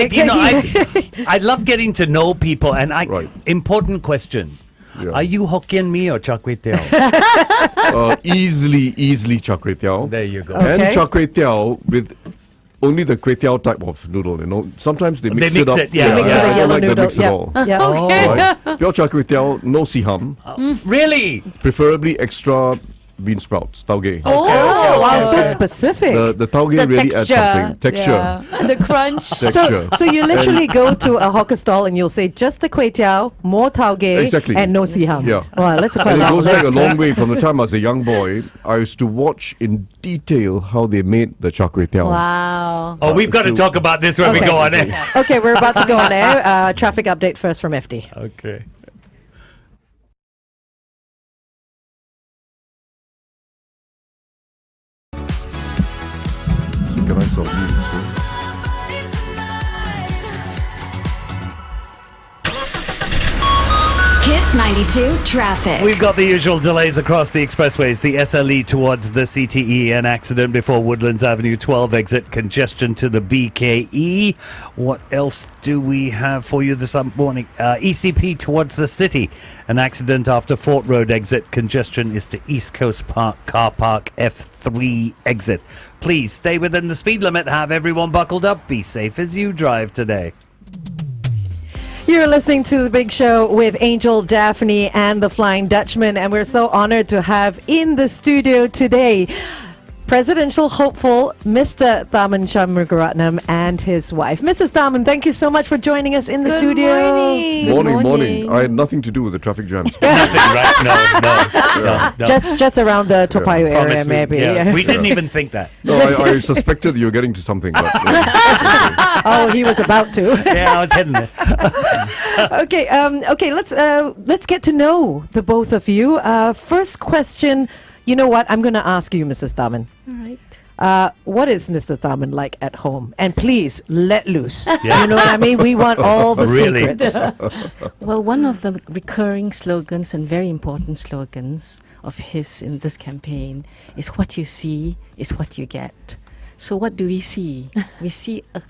S5: I love getting to know people, and
S9: Right.
S5: important question:
S9: Yeah.
S5: Are you Hokkien mee or Char Kway Teow?
S9: Easily char kway teow.
S5: There you go.
S3: Okay.
S9: And char kway teow with only the kway teow type of noodle. You know, sometimes they mix
S5: mix
S9: it up.
S5: it, yeah.
S3: Mix
S5: Yeah.
S3: with
S9: I
S3: the
S9: don't
S3: yellow
S9: like the
S3: noodle.
S9: mix at all.
S3: Yeah.
S9: Right. Pure char kway teow, no siham.
S5: Really?
S9: Preferably extra bean sprouts, tauge.
S3: Oh, wow, so
S6: okay.
S3: specific.
S9: The tauge
S6: The
S9: really adds something. Texture.
S6: yeah. The crunch.
S9: Texture.
S3: So you literally go to a hawker stall and you'll say just the kway teow, more tauge,
S9: Exactly.
S3: and no siham.
S9: Yeah.
S3: Wow, that's quite
S9: And
S3: a
S9: it
S3: long
S9: goes back a
S3: list.
S9: long way. From the time I was a young boy, I used to watch in detail how they made the char kway teow.
S6: Wow.
S5: Oh, we've got to talk about this when we
S3: Okay.
S5: go on air.
S3: Okay, we're about to go on air. Traffic update first from FD.
S5: Okay.
S9: Can I solve these?
S2: Kiss 92 traffic.
S5: We've got the usual delays across the expressways. The SLE towards the CTE, an accident before Woodlands Avenue 12 exit, congestion to the BKE. What else do we have for you this morning? ECP towards the city, an accident after Fort Road exit, congestion is to East Coast Park Car Park F3 exit. Please stay within the speed limit, have everyone buckled up, be safe as you drive today.
S3: You're listening to The Big Show with Angel, Daphne, and the Flying Dutchman, and we're so honored to have in the studio today presidential hopeful Mr. Tharman Shanmugaratnam and his wife. Mrs. Tharman, thank you so much for joining us in the
S6: Good
S3: studio.
S6: morning.
S9: Morning. I had nothing to do with the traffic jams.
S5: Nothing, right? No.
S3: Just around the Toa Payoh area,
S5: Promise me.
S3: maybe.
S5: Yeah. We didn't even think that.
S9: No, I suspected you were getting to something. But,
S3: Oh, he was about to.
S5: Yeah, I was heading there.
S3: Okay. Let's get to know the both of you. First question. You know what? I'm going to ask you, Mrs. Tharman.
S10: All right.
S3: What is Mr. Tharman like at home? And please let loose.
S5: Yes.
S3: You know what I mean? We want all the
S5: Really?
S3: secrets.
S10: Well, one of the recurring slogans and very important slogans of his in this campaign is what you see is what you get. So what do we see? We see a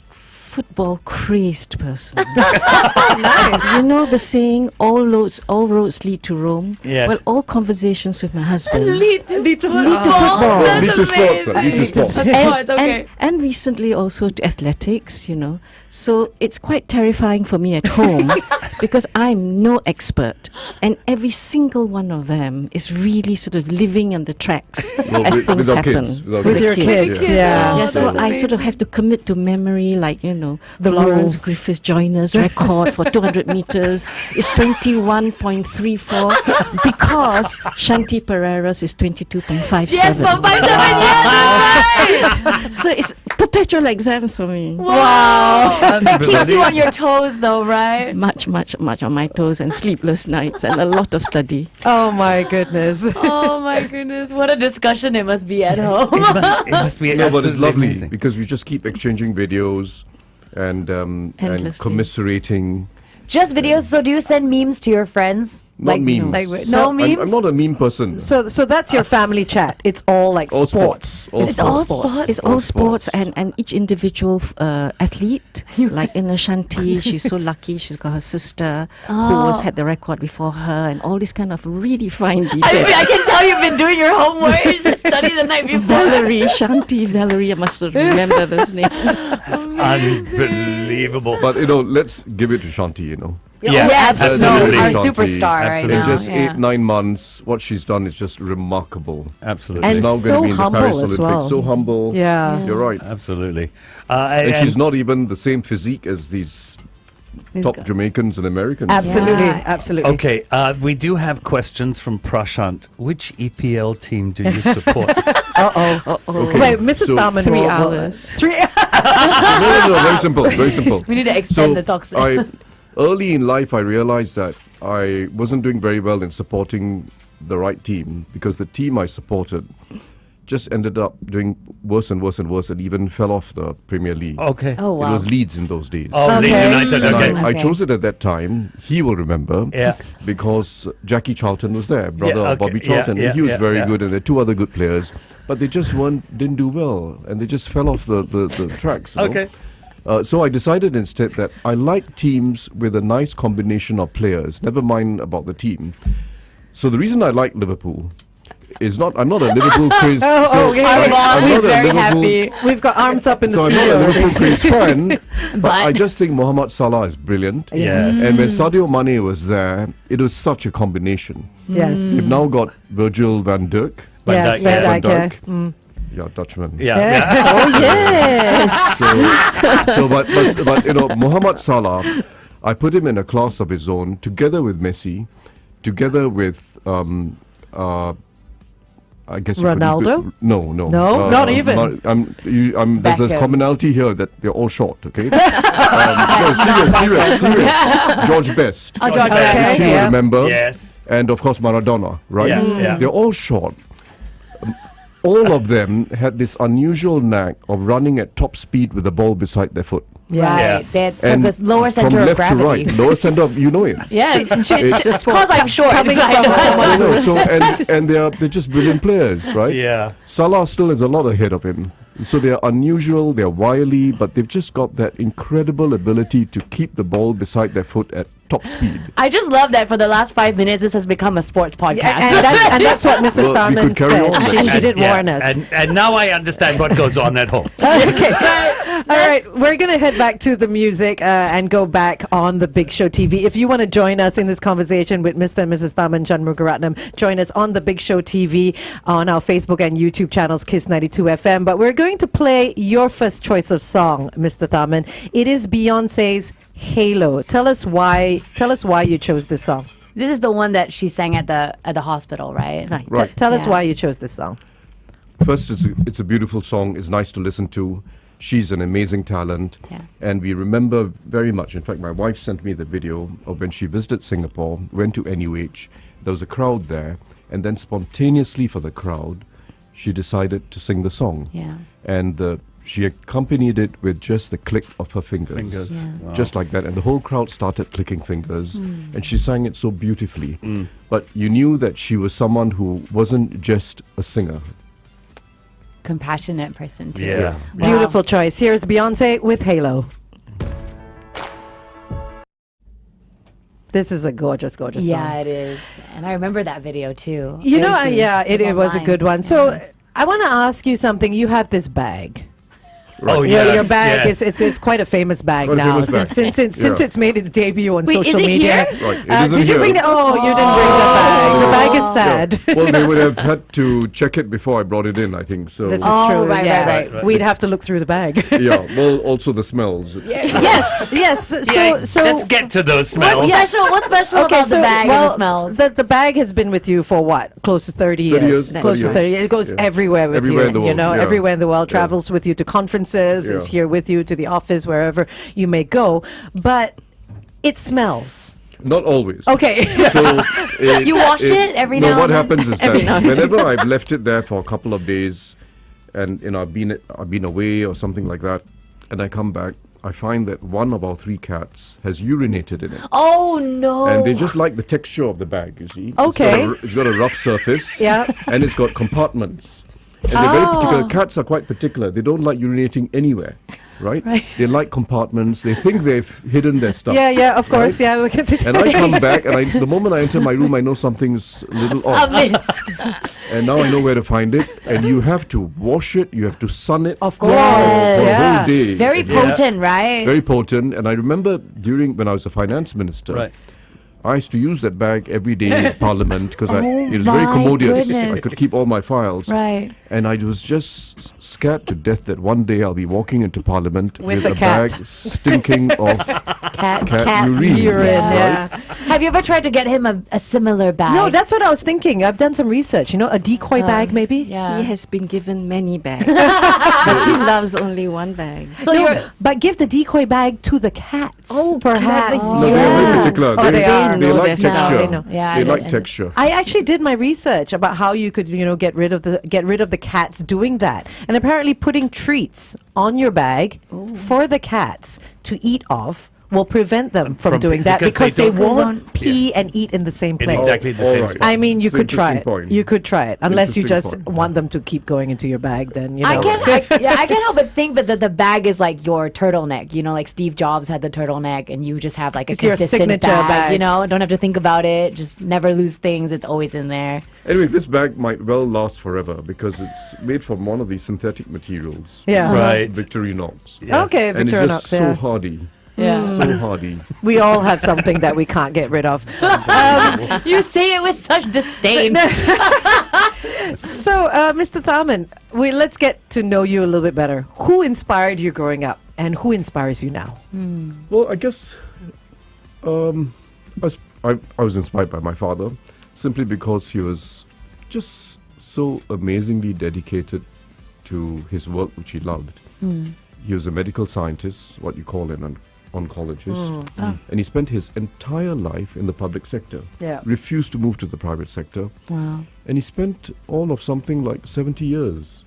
S10: football crazed person. Nice. You know the saying, all roads lead to Rome?
S5: Yes.
S10: Well, all conversations with my husband
S3: Lead to
S10: lead to football.
S9: Lead to sports. Lead to sports.
S10: And recently also to athletics, you know. So it's quite terrifying for me at home because I'm no expert. And every single one of them is really sort of living on the tracks as things
S9: our
S10: happen.
S9: kids, with our
S3: with your kids. Yeah.
S10: Yeah, so I sort of have to commit to memory, like, you know,
S3: The
S10: Florence
S3: rules.
S10: Griffith Joyner's record for 200 meters is 21.34 because Shanti Pereira's is 22.57.
S6: Yes, 157. Yes,
S10: So it's perpetual exams for me.
S6: wow. Keeps you on your toes, though, right?
S10: Much on my toes and sleepless nights and a lot of study.
S3: Oh my goodness.
S6: Oh my goodness, what a discussion it must be at home.
S5: It must be
S9: No, but it's
S5: absolutely
S9: lovely
S5: amazing.
S9: because we just keep exchanging videos and
S10: Endlessly.
S9: commiserating.
S6: Just videos. So do you send memes to your friends?
S9: Not memes.
S6: No memes.
S9: I'm not a meme person.
S3: So that's your family chat. It's all like
S9: All
S3: sports.
S9: All
S6: It's all
S9: sports.
S6: sports.
S10: It's all sports and each individual athlete, like in Ashanti, she's so lucky. She's got her sister who had the record before her, and all these kind of really fine details.
S6: I can tell you've been doing your homework. You just studied the night before.
S10: Valerie, I must remember those names.
S5: It's unbelievable.
S9: But let's give it to Shanti.
S5: Yeah,
S6: Yes,
S5: absolutely.
S6: our
S9: Shanti.
S6: superstar right
S5: Absolutely.
S9: In
S6: now.
S9: just
S6: yeah.
S9: 8-9 months, what she's done is just remarkable.
S5: Absolutely.
S3: And
S9: She's now
S3: so
S9: going to be in the
S3: humble
S9: Paris
S3: as
S9: Olympics.
S3: well.
S9: So humble.
S3: Yeah.
S9: You're right.
S5: Absolutely.
S9: And she's not even the same physique as these top Jamaicans and Americans.
S3: Absolutely.
S6: Yeah.
S3: Absolutely.
S5: Okay, we do have questions from Prashant. Which EPL team do you support?
S9: Okay.
S3: Wait, Mrs.
S9: So-
S3: Tharman.
S10: 3
S3: will-
S10: hours.
S3: 3
S9: No. Very simple. Very simple.
S6: We need to extend the talks.
S9: Early in life, I realized that I wasn't doing very well in supporting the right team because the team I supported just ended up doing worse and worse and worse and even fell off the Premier League.
S5: Okay.
S6: Oh wow.
S9: It was Leeds in those days.
S5: Oh, Leeds
S3: Okay.
S5: United.
S9: And
S5: Okay.
S9: I chose it at that time. He will remember.
S5: Yeah.
S9: Because Jackie Charlton was there, brother
S5: Yeah,
S9: of
S5: okay.
S9: Bobby Charlton.
S5: Yeah,
S9: and he was
S5: yeah,
S9: very
S5: yeah.
S9: good, and there are 2 other good players, but they just didn't do well, and they just fell off the tracks.
S5: Okay.
S9: So I decided instead that I like teams with a nice combination of players. Never mind about the team. So the reason I like Liverpool is I'm not a Liverpool craze.
S3: okay.
S6: Our
S9: I'm
S6: boss
S9: not
S6: is
S9: a
S6: very
S9: Liverpool-
S6: happy.
S3: We've got arms up in the
S9: So I'm
S3: studio.
S9: not a
S3: already.
S9: Liverpool craze fan, but
S6: But-
S9: I just think Mohamed Salah is brilliant.
S5: Yes.
S9: And when Sadio Mane was there, it was such a combination.
S3: Yes.
S9: We've now got Virgil van Dijk.
S5: Van
S3: Yes,
S5: Dijk,
S3: Van
S5: yeah.
S3: Dijk, yeah.
S9: Dijk. Yeah, Dutchman.
S5: Yeah.
S3: Oh yes.
S9: But Mohamed Salah, I put him in a class of his own, together with Messi, together with I guess you could-
S3: Ronaldo?
S9: No,
S3: No, not even.
S9: There's a
S6: Beckham.
S9: commonality here that they're all short. Okay. No, serious. George Best.
S6: Oh, George
S3: Okay.
S6: Best.
S9: You
S3: Yeah.
S9: remember?
S5: Yes.
S9: And of course Maradona, right?
S5: Yeah, yeah.
S9: They're all short. All of them had this unusual knack of running at top speed with the ball beside their foot.
S6: Right.
S3: Yes.
S6: That's
S9: And
S6: the lower
S9: from
S6: center of
S9: left to
S6: gravity.
S9: right, lower center of, you know it.
S6: Yes.
S9: It's
S6: Just because I'm short.
S3: Coming
S6: I
S3: from
S6: know.
S3: someone
S9: I know. So and they're just brilliant players, right?
S5: Yeah.
S9: Salah still has a lot ahead of him. So they're unusual, they're wily, but they've just got that incredible ability to keep the ball beside their foot at top speed.
S6: I just love that for the last 5 minutes, this has become a sports podcast.
S3: Yeah, and that's what Mrs.
S9: Well, we
S3: Tharman
S9: could carry
S3: said.
S9: on.
S3: She did
S5: Yeah,
S3: warn us.
S5: And now I understand what goes on at home.
S3: Okay. All right, we're going to head back to the music and go back on the Big Show TV. If you want to join us in this conversation with Mr. and Mrs. Tharman Shanmugaratnam, join us on the Big Show TV on our Facebook and YouTube channels, Kiss 92 FM. But we're going to play your first choice of song, Mr. Tharman. It is Beyonce's Halo. Tell us why you chose this song.
S6: This is the one that she sang at the hospital, right?
S10: Right.
S9: Right.
S3: Tell us
S6: Yeah.
S3: why you chose this song.
S9: First, it's a beautiful song. It's nice to listen to. She's an amazing talent.
S6: Yeah.
S9: And we remember very much. In fact, my wife sent me the video of when she visited Singapore, went to NUH. There was a crowd there. And then spontaneously for the crowd, she decided to sing the song.
S6: Yeah.
S9: And she accompanied it with just the click of her fingers.
S6: Yeah.
S5: Wow.
S9: Just like that. And the whole crowd started clicking fingers. And she sang it so beautifully. But you knew that she was someone who wasn't just a singer.
S6: Compassionate person too.
S5: Yeah.
S6: Wow.
S3: Beautiful choice. Here's Beyonce with Halo. This is a gorgeous, gorgeous
S6: Yeah,
S3: song.
S6: it is. And I remember that video too.
S3: You know,
S6: Very good.
S3: it was a
S6: online.
S3: good one. So I want to ask you something. You have this bag.
S5: Oh,
S3: Your
S5: yes,
S3: bag
S5: yes.
S3: it's quite a famous bag
S9: Quite a
S3: now
S9: famous bag.
S3: since
S9: Yeah.
S3: it's made its debut on
S6: Wait,
S3: social
S6: is it
S3: media.
S6: here?
S9: Right. It isn't
S3: Did you
S9: here.
S3: bring the? Oh, you didn't bring the bag. The bag is sad.
S9: Well, they would have had to check it before I brought it in, I think. So
S3: This is
S6: Oh,
S3: true.
S6: right,
S3: yeah.
S6: right,
S5: right.
S3: We'd have to look through the bag.
S9: yeah. Well, also the smells.
S3: yes. So
S5: Yeah,
S3: so
S5: let's get to those smells.
S6: What's special about the bag and the smells?
S3: The bag has been with you for what? Close to 30
S9: 30
S3: years.
S9: years,
S3: Close to
S9: 30
S3: 30 years. It goes
S9: Yeah.
S3: everywhere with
S9: Everywhere
S3: you.
S9: in the
S3: You
S9: world,
S3: know,
S9: yeah.
S3: everywhere in the world.
S9: Yeah.
S3: Travels with you to conferences. Is
S9: Yeah.
S3: here with you to the office, wherever you may go. But it smells.
S9: Not always.
S3: Okay.
S9: So
S6: You wash it every
S9: no,
S6: now
S9: what
S6: and then?
S9: happens is that whenever I've left it there for a couple of days, and I've been away or something like that, and I come back, I find that one of our 3 cats has urinated in it.
S6: Oh no!
S9: And they just like the texture of the bag, you see.
S3: Okay.
S9: It's got a rough surface.
S3: Yeah.
S9: And it's got compartments. And they're very particular. Cats are quite particular. They don't like urinating anywhere, right? They like compartments. They think they've hidden their stuff.
S3: yeah, of course. Yeah. We can
S9: And I come back, and the moment I enter my room, I know something's a little off. And now I know where to find it. And you have to wash it. You have to sun it.
S3: Of course.
S6: Yes.
S9: For a
S3: Yeah.
S9: whole day.
S6: Very potent, right?
S9: Very potent. And I remember when I was a finance minister,
S5: Right.
S9: I used to use that bag every day in Parliament because it was very
S6: my
S9: commodious.
S6: goodness.
S9: I could keep all my files.
S6: Right.
S9: And I was just scared to death that one day I'll be walking into Parliament
S3: With
S9: with
S3: a
S9: a
S3: cat.
S9: bag stinking of
S6: Cat.
S9: cat urine.
S3: yeah.
S6: Have you ever tried to get him a similar bag?
S3: No, that's what I was thinking. I've done some research. You know, a decoy bag maybe.
S6: yeah.
S10: He has been given many bags, but he loves only one bag.
S6: So
S3: No,
S6: you're
S3: but give the decoy bag to the cats.
S6: Oh,
S3: perhaps.
S6: clever.
S9: No, they're very particular.
S3: Oh, they are.
S9: They
S10: know
S9: like
S10: their style.
S9: texture.
S3: They know.
S6: Yeah,
S9: They
S6: I
S9: like
S6: know.
S9: texture.
S3: I actually did my research about how you could, get rid of the cats doing that, and apparently putting treats on your bag for the cats to eat off will prevent them from
S5: From-
S3: doing that
S5: because
S3: because
S5: they
S3: they
S5: don't-
S3: won't pee and eat in the same
S5: In
S3: place.
S5: exactly the
S9: All
S5: same
S9: right.
S5: spot.
S3: I mean, you
S9: It's an
S3: could try it.
S9: interesting point.
S3: You could try it, unless you just
S9: Interesting point.
S3: want them to keep going into your bag. Then
S6: I can't help but think that the bag is like your turtleneck. You know, like Steve Jobs had the turtleneck, and you just have like a
S3: It's your
S6: consistent
S3: signature bag.
S6: You know, don't have to think about it. Just never lose things. It's always in there.
S9: Anyway, this bag might well last forever because it's made from one of these synthetic materials.
S3: Yeah.
S5: Right.
S9: Victorinox.
S5: Yeah.
S3: Okay,
S9: And it's
S3: Victorinox.
S9: just so
S3: Yeah.
S9: hardy.
S6: Yeah.
S9: So hardy.
S3: We all have something that we can't get rid of.
S6: You say it with such disdain.
S3: So, Mr. Tharman, let's get to know you a little bit better. Who inspired you growing up, and who inspires you now?
S9: Well, I guess I was inspired by my father simply because he was just so amazingly dedicated to his work, which he loved. He was a medical scientist, what you call an oncologist, and he spent his entire life in the public sector.
S3: Yeah.
S9: Refused to move to the private sector,
S6: Wow.
S9: and he spent all of something like 70 years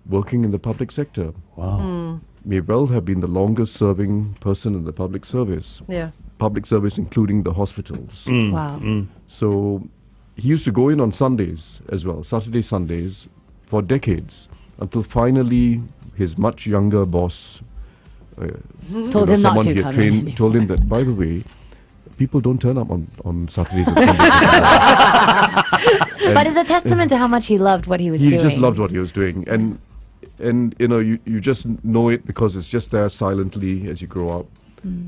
S9: working in the public sector.
S5: Wow.
S9: May well have been the longest serving person in the public service.
S3: Yeah.
S9: Public service including the hospitals.
S6: Wow.
S9: So he used to go in on Sundays as well, Saturday, Sundays, for decades, until finally his much younger boss
S6: Told him not
S9: someone
S6: to
S9: he had
S6: come
S9: trained
S6: in.
S9: told him that, by the way, people don't turn up on Saturdays and Sundays.
S6: But it's a testament to how much he loved what he was
S9: He
S6: doing.
S9: just loved what he was doing, and you just know it because it's just there silently as you grow up.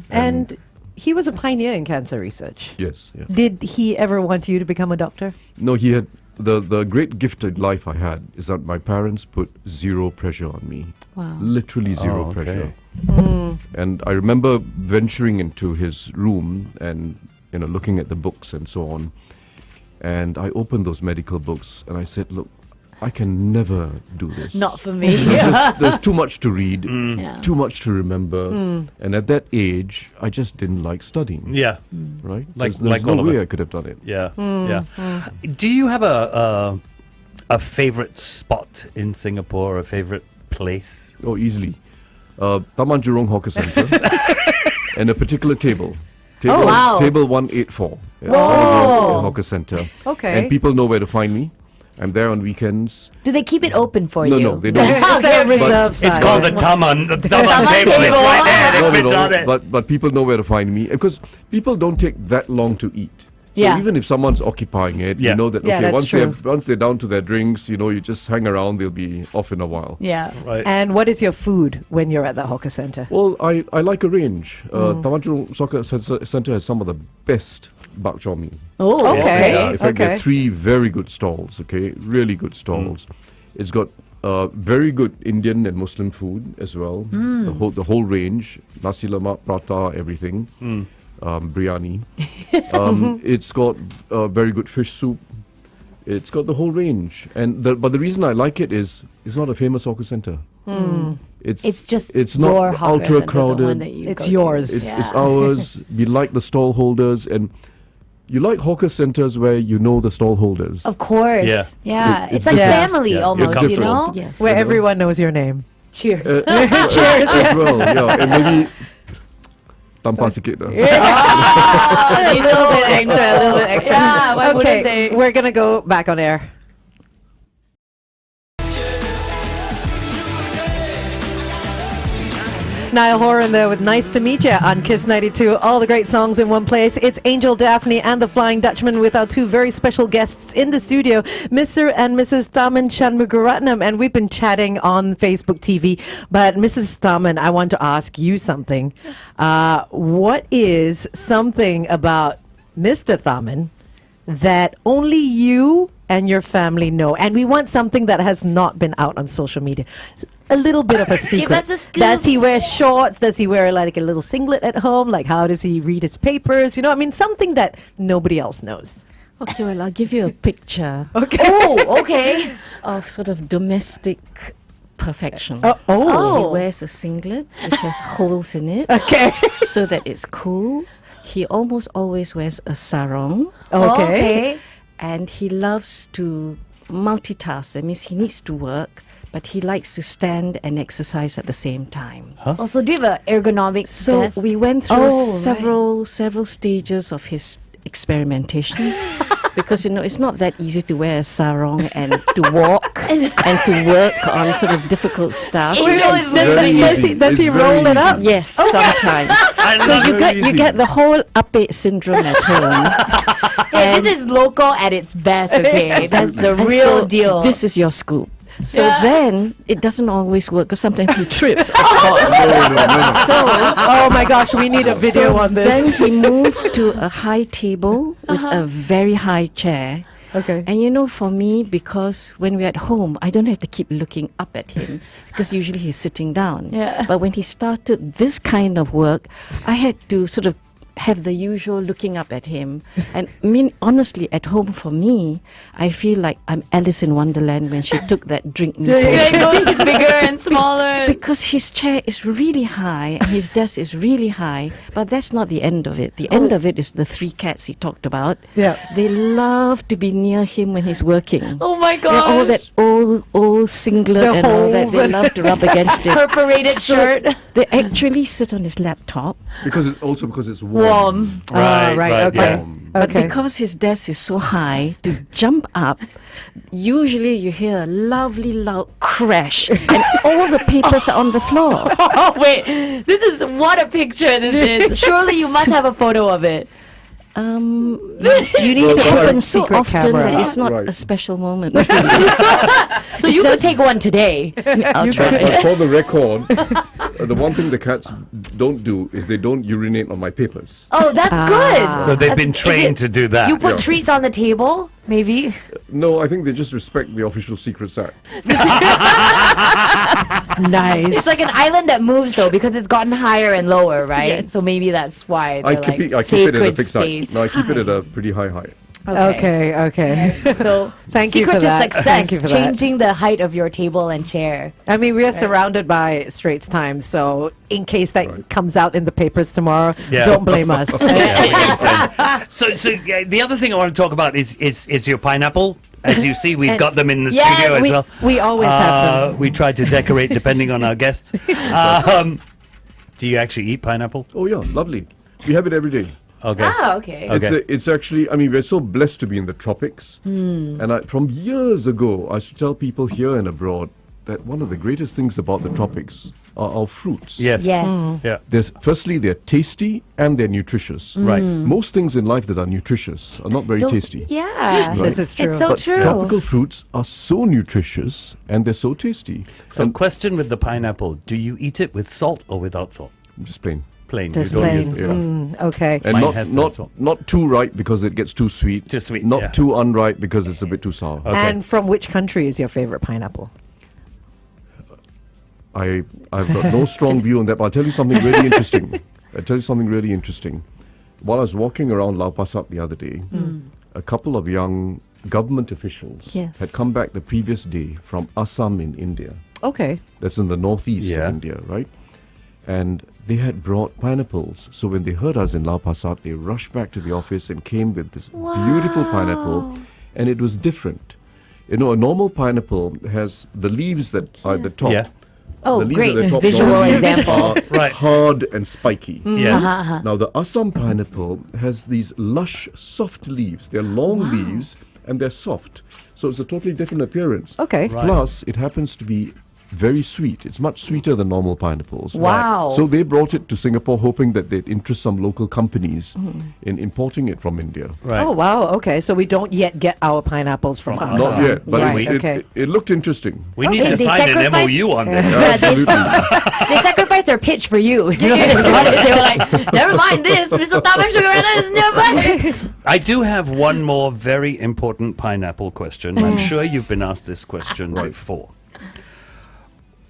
S3: And he was a pioneer in cancer research.
S9: Yes, yeah.
S3: Did he ever want you to become a doctor?
S9: No, he had the great gift in life I had is that my parents put zero pressure on me.
S6: Wow.
S9: Literally zero
S5: Oh, okay.
S9: pressure. And I remember venturing into his room and looking at the books and so on. And I opened those medical books and I said, "Look, I can never do this.
S6: Not for me.
S9: There's too much to read,
S6: Yeah.
S9: too much to remember." And at that age, I just didn't like studying.
S5: Yeah.
S9: Right?
S5: Like-
S9: There's
S5: like
S9: no
S5: all of
S9: way
S5: us.
S9: I could have done it.
S5: Yeah. Yeah. Do you have a favorite spot in Singapore, a favorite place?
S9: Oh, easily. Taman Jurong Hawker Centre and a particular table.
S6: wow.
S9: Table 184 at
S6: Whoa.
S9: Taman Jurong Hawker Centre.
S3: Okay.
S9: And people know where to find me. I'm there on weekends.
S6: Do they keep it open for
S9: No,
S6: you?
S9: no, they don't.
S3: Is that a reserve side?
S5: It's called the Tharman
S6: Tharman
S5: table. It's
S6: table.
S5: right there.
S9: No,
S5: It fits on it.
S9: but people know where to find me because people don't take that long to eat. So
S6: Yeah.
S9: even if someone's occupying it,
S5: Yeah.
S9: you know that
S3: Yeah,
S9: okay,
S3: that's
S9: once they're down to their drinks, you just hang around. They'll be off in a while.
S6: Yeah.
S5: Right.
S3: And what is your food when you're at the hawker center?
S9: Well, I like a range. Tharman Shanmugaratnam Center has some of the best bak chor mee.
S6: Oh,
S5: Yes,
S3: Okay.
S5: it does.
S9: In fact, there
S3: Okay.
S9: are 3 very good stalls. Okay, really good stalls. It's got very good Indian and Muslim food as well. The whole range, nasi lemak, prata, everything. Biryani. It's got very good fish soup. It's got the whole range, but the reason I like it is it's not a famous hawker center.
S6: It's just
S9: it's
S6: your
S9: not
S6: hawker
S9: ultra
S6: center, the
S9: crowded.
S6: one that you
S3: It's
S6: go to.
S3: yours.
S9: It's ours. We like the stall holders, and you like hawker centers where you know the stall holders.
S6: Of course.
S5: Yeah.
S6: Yeah.
S9: It's
S6: It's like
S3: different.
S6: family
S5: Yeah.
S6: almost,
S9: It's
S6: you
S9: different.
S6: know?
S10: Yes.
S3: Where everyone knows your name.
S6: Cheers.
S3: Cheers.
S9: As well, yeah, and maybe tanpa sikit lah.
S3: A little bit extra, a little bit extra.
S6: Yeah, why wouldn't
S3: Okay,
S6: they?
S3: we're gonna go back on air. Niall Horan there with Nice to Meet Ya on Kiss 92. All the great songs in one place. It's Angel Daphne and the Flying Dutchman with our 2 very special guests in the studio, Mr. and Mrs. Tharman Shanmugaratnam. And we've been chatting on Facebook TV. But Mrs. Tharman, I want to ask you something. What is something about Mr. Tharman that only you and your family know? And we want something that has not been out on social media. A little bit of a secret.
S6: us a scoop.
S3: Does he wear shorts? Does he wear like a little singlet at home? Like how does he read his papers? Something that nobody else knows.
S10: Okay, well, I'll give you a picture
S3: Okay.
S6: Oh, okay.
S10: of sort of domestic perfection.
S3: Oh.
S10: He wears a singlet which has holes in it
S3: Okay.
S10: so that it's cool. He almost always wears a sarong,
S3: Okay.
S10: and he loves to multitask. That means he needs to work, but he likes to stand and exercise at the same time.
S6: Also, do you have an ergonomic
S10: So
S6: desk?
S10: we went through
S3: Oh,
S10: several stages of his experimentation because it's not that easy to wear a sarong and to walk and to work on sort of difficult stuff.
S6: Angel is
S9: Very
S6: losing
S9: easy.
S6: it.
S3: Does he
S9: It's very
S3: roll it
S9: easy.
S3: up?
S10: Yes, sometimes. So
S5: love
S10: you get the whole ape syndrome at home.
S6: Hey, this is local at its best, okay? That's the
S10: And
S6: real
S10: so
S6: deal.
S10: This is your scoop. So
S6: Yeah.
S10: then it doesn't always work because sometimes he trips, of course. So
S3: Oh my gosh, we need a video
S10: so
S3: on
S10: then
S3: this.
S10: he moved to a high table with a very high chair.
S3: Okay.
S10: And for me, because when we're at home, I don't have to keep looking up at him because usually he's sitting down.
S6: Yeah.
S10: But when he started this kind of work, I had to sort of have the usual looking up at him. And honestly, at home for me, I feel like I'm Alice in Wonderland when she took that drink me
S6: They
S10: potion.
S6: go bigger and smaller.
S10: Because his chair is really high and his desk is really high, but that's not the end of it. The end of it is the 3 cats he talked about.
S3: Yeah.
S10: They love to be near him when he's working.
S6: Oh my
S10: Yeah, all
S6: god.
S10: that old singlet
S3: The
S10: and all that,
S3: holes
S10: they
S3: and-
S10: love to rub against it.
S6: Perforated
S10: So
S6: shirt.
S10: They actually sit on his laptop,
S9: Because it's warm.
S6: Warm.
S3: Right, okay.
S9: Warm.
S10: but
S3: Okay.
S10: because his desk is so high, to jump up, usually you hear a lovely loud crash and all the papers are on the floor.
S6: Oh wait, this is what a picture this is. Surely you must have a photo of it.
S3: You need
S9: Well,
S3: to
S9: well,
S3: have a
S10: happens so
S3: secret
S10: often
S3: camera.
S10: that it's not
S9: Right.
S10: a special moment.
S6: So you could take one today.
S10: I'll try.
S9: But for the record, the one thing the cats don't do is they don't urinate on my papers.
S6: Oh, that's good.
S5: So they've been
S6: Is
S5: trained
S6: it-
S5: to do that.
S6: You put
S9: Yeah.
S6: treats on the table, maybe.
S9: No, I think they just respect the official Secrets Act.
S3: Nice.
S6: It's like an island that moves though because it's gotten higher and lower, right?
S10: Yes.
S6: So maybe that's why
S9: I
S6: they're
S9: keep
S6: like
S9: it. I keep it at a
S6: sacred
S9: fixed
S6: space.
S9: height. No, I keep it at a pretty high height.
S3: Okay.
S6: So
S3: Thank you
S6: secret
S3: for
S6: to
S3: that.
S6: success,
S3: Thank you for that.
S6: changing the height of your table and chair.
S3: I mean, we are surrounded by Straits Times, so in case that
S9: Right.
S3: comes out in the papers tomorrow,
S5: Yeah.
S3: don't blame us.
S5: So the other thing I want to talk about is your pineapple. As you see, we've
S3: And-
S5: got them in the
S6: Yes,
S5: studio as
S3: we,
S5: well.
S3: we always have them.
S5: We try to decorate depending on our guests. Do you actually eat pineapple?
S9: Oh yeah, lovely. We have it every day.
S5: Okay.
S6: Ah, okay.
S5: Okay.
S9: It's actually, I mean, we're so blessed to be in the tropics. And from years ago, I used to tell people here and abroad that one of the greatest things about the tropics are our fruits.
S5: Yes.
S6: Yes.
S5: Yeah.
S9: Firstly, they're tasty and they're nutritious.
S5: Right.
S9: Most things in life that are nutritious are not very tasty.
S6: Yeah.
S9: Right.
S3: This is true.
S6: It's so
S9: But
S6: true.
S9: tropical fruits are so nutritious and they're so tasty.
S5: So,
S9: And
S5: question with the pineapple: do you eat it with salt or without salt?
S9: just plain.
S5: Plain.
S3: Just
S5: you don't
S3: plain.
S5: use the salt.
S3: Okay.
S9: And
S5: Mine has that salt.
S9: not too ripe because it gets too sweet.
S5: Too sweet,
S9: Not
S5: yeah.
S9: too unripe because it's a bit too sour.
S5: Okay.
S3: And from which country is your favorite pineapple?
S9: I've got no strong view on that, but I'll tell you something really interesting. While I was walking around Lau Pa Sat the other day, a couple of young government officials
S10: Yes.
S9: had come back the previous day from Assam in India.
S3: Okay.
S9: That's in the northeast
S5: Yeah.
S9: of India, right? And they had brought pineapples. So when they heard us in Lau Pa Sat, they rushed back to the office and came with this beautiful pineapple, and it was different. You know, a normal pineapple has the leaves that are at the top.
S5: Yeah.
S6: Oh,
S9: the leaves
S6: great.
S9: at the top
S6: Visual
S9: normally
S6: example.
S9: are
S5: Right.
S9: hard and spiky.
S5: Yes.
S9: Now, the Assam pineapple has these lush, soft leaves. They're long leaves and they're soft. So it's a totally different appearance.
S3: Okay.
S5: Right.
S9: Plus, it happens to be very sweet. It's much sweeter than normal pineapples.
S6: Wow.
S9: So they brought it to Singapore hoping that they'd interest some local companies in importing it from India.
S5: Right.
S3: Oh, wow. Okay. So we don't yet get our pineapples from
S5: From
S3: us.
S9: Not yet, but
S3: Right.
S9: it,
S3: Okay.
S9: it looked interesting.
S5: We need
S6: Okay,
S5: to
S6: they
S5: sign an
S6: sacrifice-
S5: MOU on this.
S9: Absolutely.
S6: They sacrificed their pitch for you. You know, they brought it. They were like, never mind this. Mr. Tharman Shanmugaratnam is nearby.
S5: I do have one more very important pineapple question. I'm sure you've been asked this question before.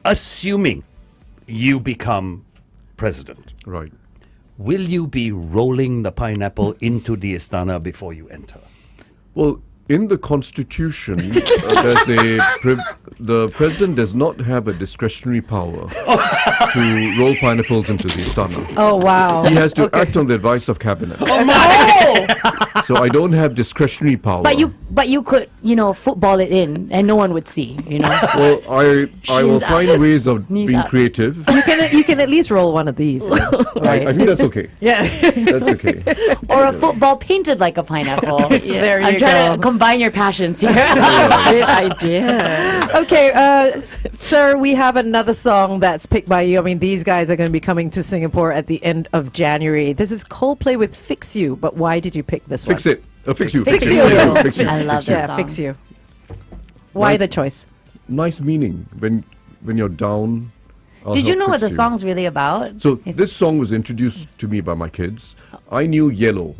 S5: Assuming you become president,
S9: Right.
S5: will you be rolling the pineapple into the Istana before you enter?
S9: Well, in the Constitution, the president does not have a discretionary power to roll pineapples into the Istana.
S3: Oh, wow.
S9: He has to act on the advice of cabinet. So I don't have discretionary power.
S6: But you could, football it in, and no one would see.
S9: Well, I will
S6: Shins up.
S9: find ways of
S6: Knees
S9: being
S6: up.
S9: creative.
S3: You can at least roll one of these.
S9: I think that's okay.
S3: Yeah.
S9: That's okay.
S6: Or a football painted like a pineapple.
S3: There
S6: I'm
S3: you
S6: trying
S3: go.
S6: to combine your passions here.
S10: Great idea.
S3: Okay, sir, we have another song that's picked by you. I mean, these guys are going to be coming to Singapore at the end of January. This is Coldplay with Fix You, but why did you pick this one?
S9: Fix it. Fix you.
S3: Fix
S9: Fix
S3: you.
S9: you. Fix you.
S6: I love
S9: Fix you.
S6: this
S3: Yeah,
S6: song.
S3: Fix You. Why
S9: Nice.
S3: the choice?
S9: Nice meaning when you're down. I'll
S6: Did you
S9: help
S6: know what
S9: fix
S6: the song's really about?
S9: So this song was introduced to me by my kids. I knew Yellow,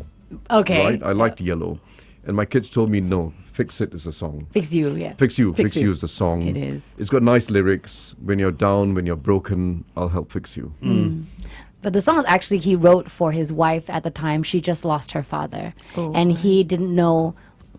S6: Okay.
S9: right? I liked Yellow, and my kids told me no. Fix It is a song.
S6: Fix You, yeah.
S9: Fix You.
S3: Fix
S9: Fix
S3: You.
S9: You is the song.
S6: It is.
S9: It's got nice lyrics. When you're down, when you're broken, I'll help fix you.
S6: But the song is actually he wrote for his wife at the time. She just lost her father. And he didn't know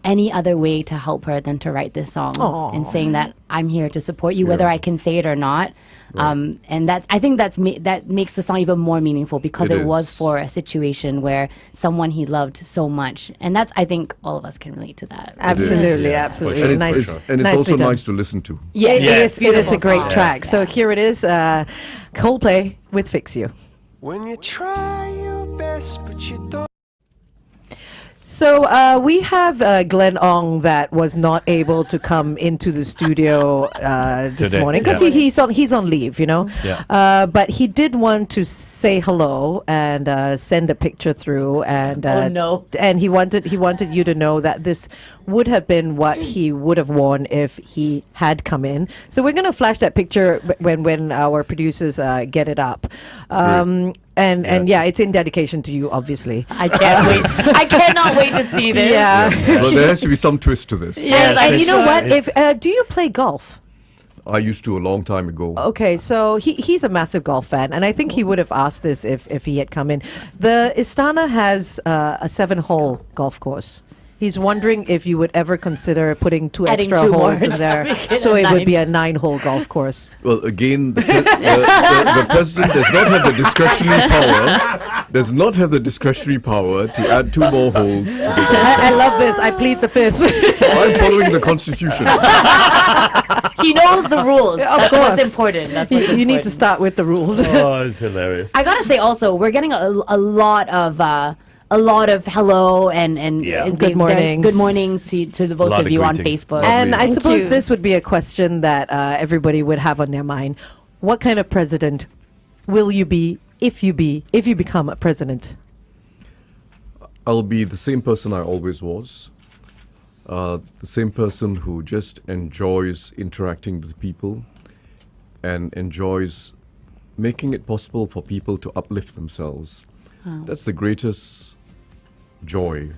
S6: any other way to help her than to write this song and saying that I'm here to support you, whether
S9: Yeah.
S6: I can say it or not. And I think that makes the song even more meaningful because
S9: It
S6: it was
S9: is.
S6: for a situation where someone he loved so much. And I think all of us can relate to that.
S3: Absolutely,
S5: Yeah,
S3: absolutely.
S5: for sure.
S9: And
S3: Nice,
S9: it's
S3: nicely
S9: also
S3: done.
S9: nice to listen to.
S6: Yes,
S3: It is a
S6: beautiful
S3: great
S6: song.
S3: track. So here it is, Coldplay with Fix You.
S7: When you try your best, but you don't.
S3: So we have Glenn Ong that was not able to come into the studio this
S5: Today,
S3: morning because
S5: yeah.
S3: he's on leave,
S5: Yeah.
S3: But he did want to say hello and send a picture through, and
S6: Oh, no.
S3: and he wanted you to know that this would have been what he would have worn if he had come in. So we're gonna flash that picture when our producers get it up. And yeah, it's in dedication to you, obviously.
S6: I can't wait. I cannot wait to see this.
S3: Yeah.
S9: Well, there has to be some twist to this.
S3: And, and you know what?
S5: it's-
S3: If do you play golf?
S9: I used to a long time ago.
S3: Okay, so he's a massive golf fan, and I think he would have asked this if he had come in. The Istana has a 7-hole golf course. He's wondering if you would ever consider putting two
S6: Adding
S3: extra
S6: two more
S3: holes in
S6: to
S3: there,
S6: make it
S3: so
S6: a
S3: it would
S6: 9.
S3: be a 9-hole golf course.
S9: Well, again, the president does not have the discretionary power. Does not have the discretionary power to add 2 more holes. To the golf
S3: I love this. I plead the fifth.
S9: I'm following the Constitution.
S6: He knows the rules. That's
S3: course.
S6: what's important. That's
S3: you,
S6: what's
S3: you need to
S6: important.
S3: start with the rules.
S5: Oh, it's hilarious.
S6: I gotta say also, we're getting a lot of a lot of hello and
S5: Yeah.
S6: and
S3: Good mornings.
S6: good mornings to the both
S5: lot
S6: of
S5: of
S6: you on
S5: greetings.
S6: Facebook.
S3: And I
S10: Thank
S3: suppose
S10: you.
S3: this would be a question that everybody would have on their mind. What kind of president will you be if you become a president?
S9: I'll be the same person I always was. The same person who just enjoys interacting with people and enjoys making it possible for people to uplift themselves. That's the greatest joy,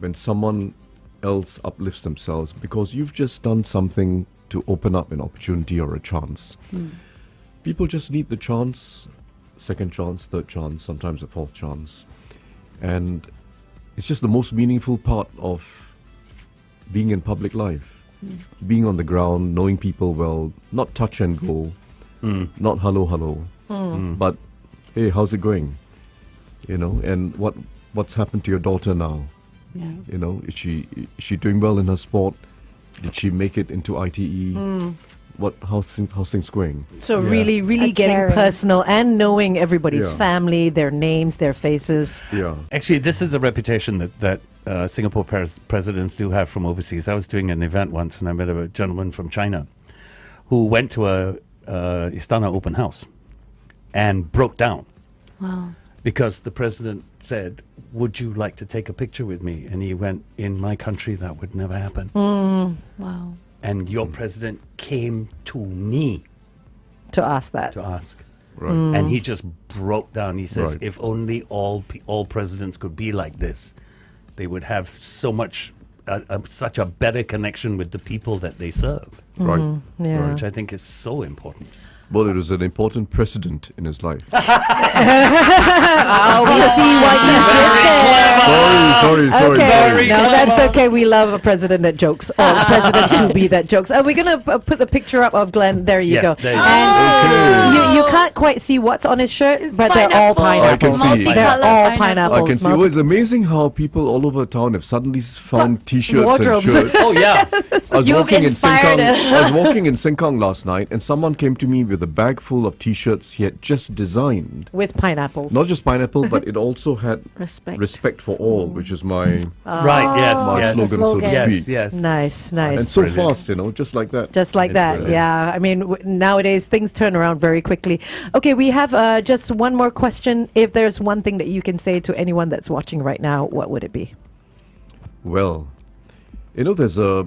S9: when someone else uplifts themselves because you've just done something to open up an opportunity or a chance. People just need the chance, second chance, third chance, sometimes a fourth chance. And it's just the most meaningful part of being in public life. Being on the ground, knowing people well, not touch and go, not hello, but hey, how's it going? You know, and what's happened to your daughter now?
S6: Yeah.
S9: You know, is she doing well in her sport? Did she make it into ITE? How's things going?
S3: So really
S6: A
S3: getting
S6: caring.
S3: personal and knowing everybody's
S9: Yeah.
S3: family, their names, their faces.
S9: Yeah.
S5: Actually, this is a reputation that Singapore presidents do have from overseas. I was doing an event once, and I met a gentleman from China who went to a Istana open house and broke down
S6: Wow.
S5: because the president said, "Would you like to take a picture with me?" And he went, "In my country, that would never happen."
S6: Wow.
S5: And your president came to me
S3: To ask that.
S5: to ask.
S9: Right.
S5: And he just broke down. He says,
S9: Right.
S5: if only all presidents could be like this, they would have so much, such a better connection with the people that they serve,
S9: Right.
S3: Yeah.
S5: which I think is so important.
S9: Well, it was an important precedent in his life.
S3: Oh, we see what you did there.
S9: Sorry.
S3: Okay, no, that's okay. We love a president that jokes, or a president to be that jokes. We're gonna put the picture up of Glenn. There you
S5: Yes,
S3: go.
S5: there you go.
S3: And you can't quite see what's on his shirt, but they're all
S6: pineapple.
S3: pineapples.
S9: I can see.
S3: They're all
S6: Multicolored
S3: pineapples.
S9: I can see. Well, it's amazing how people all over town have suddenly found T-shirts
S3: Wardrobes.
S9: and shirts.
S5: Oh, yeah.
S9: I was
S6: You've
S9: walking in
S6: inspired
S9: Sengkang. I was walking in Sengkang last night, and someone came to me with a bag full of T-shirts he had just designed.
S3: with pineapples.
S9: Not just pineapple, but it also had
S10: Respect.
S9: for all, which is my
S5: Right, yes,
S9: my
S5: yes.
S9: slogan, so to
S6: Slogan.
S9: speak.
S5: Yes.
S3: Nice.
S9: And so
S5: brilliant.
S9: fast, just like that.
S3: Just like
S5: It's
S3: that,
S5: brilliant.
S3: yeah. I mean, nowadays things turn around very quickly. Okay, we have just one more question. If there's one thing that you can say to anyone that's watching right now, what would it be?
S9: Well, there's a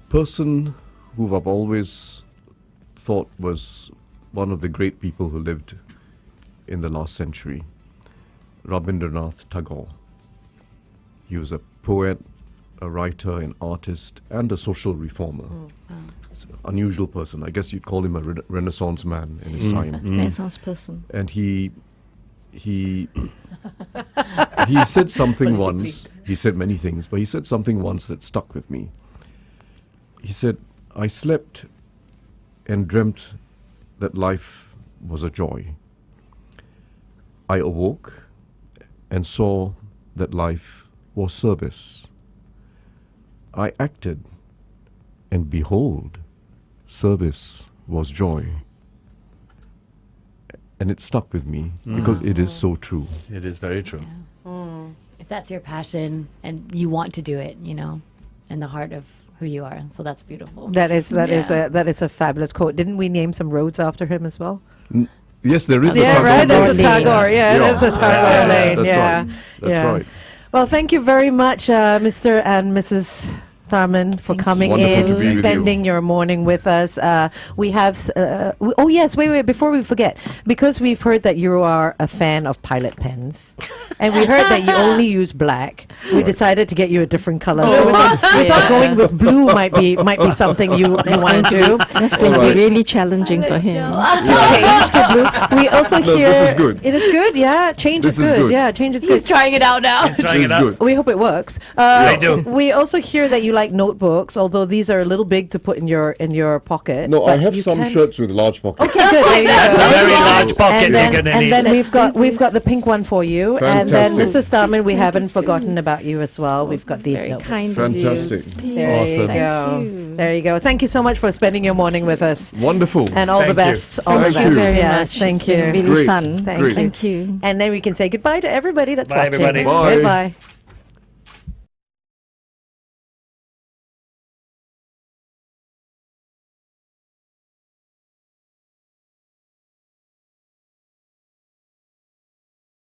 S9: person who I've always thought was one of the great people who lived in the last century, Rabindranath Tagore. He was a poet, a writer, an artist, and a social reformer. It's an unusual person. I guess you'd call him a Renaissance man in his time.
S10: Renaissance person.
S9: And he said something once. He said many things, but he said something once that stuck with me. He said, "I slept and dreamt that life was a joy. I awoke and saw that life was service. I acted, and behold, service was joy." And it stuck with me because it is so true.
S5: It is very true.
S6: If that's your passion and you want to do it, in the heart of who you are. So that's beautiful.
S3: That is a fabulous quote. Didn't we name some roads after him as well?
S9: Yes, there is a
S3: Yeah,
S9: Tagore
S3: right. That's a
S9: lane.
S3: Tagore. Yeah, that's a Tagore lane.
S9: That's
S3: Yeah,
S9: right. That's
S3: yeah.
S9: right.
S3: Well, thank you very much, Mr. and Mrs. Tharman, for coming
S9: Wonderful
S3: in,
S9: to be with you.
S3: spending your morning with us. We have. Oh yes, wait! Before we forget, because we've heard that you are a fan of Pilot pens, and we heard that you only use black. We decided to get you a different color. So we thought going with blue might be something you want to do.
S10: That's going to
S9: Alright.
S10: be really challenging for him.
S3: To change to blue. We also
S9: No,
S3: hear
S9: this is good.
S3: It is good. Yeah, change
S9: This
S3: is
S9: is
S3: good.
S9: good.
S3: Yeah, change is
S6: He's
S3: good.
S6: trying it out now.
S5: Trying
S9: It's
S5: it out.
S9: good.
S3: We hope it works.
S5: I do.
S3: We also hear that you like notebooks, although these are a little big to put in your pocket.
S9: No, I
S3: but
S9: have
S3: you
S9: some
S3: can-
S9: shirts with large pockets.
S3: Okay, good. There you
S5: That's
S3: go.
S5: a very large pocket
S3: And
S5: you're
S3: then,
S5: going to need.
S3: and then
S6: Let's
S3: we've got
S6: do
S3: we've got
S6: this.
S3: the pink one for you, and And then,
S9: Fantastic.
S3: Mrs. Tharman, we haven't forgotten about you as well. We've got these
S10: Very
S3: notebooks.
S10: kind
S9: Fantastic.
S10: of you.
S3: There
S5: Awesome.
S3: you go. There you go. Thank you so much for spending your morning with us.
S9: Wonderful.
S3: And all the
S5: Thank you.
S3: best. All the
S9: Thank
S3: best.
S9: you
S10: very
S3: Yes,
S10: much.
S3: thank
S10: It's been
S3: you.
S10: really
S9: Great.
S10: fun.
S3: Thank you.
S10: Thank you.
S3: And then we can say goodbye to everybody that's
S5: Bye,
S3: watching.
S5: everybody.
S9: Bye.
S3: Goodbye.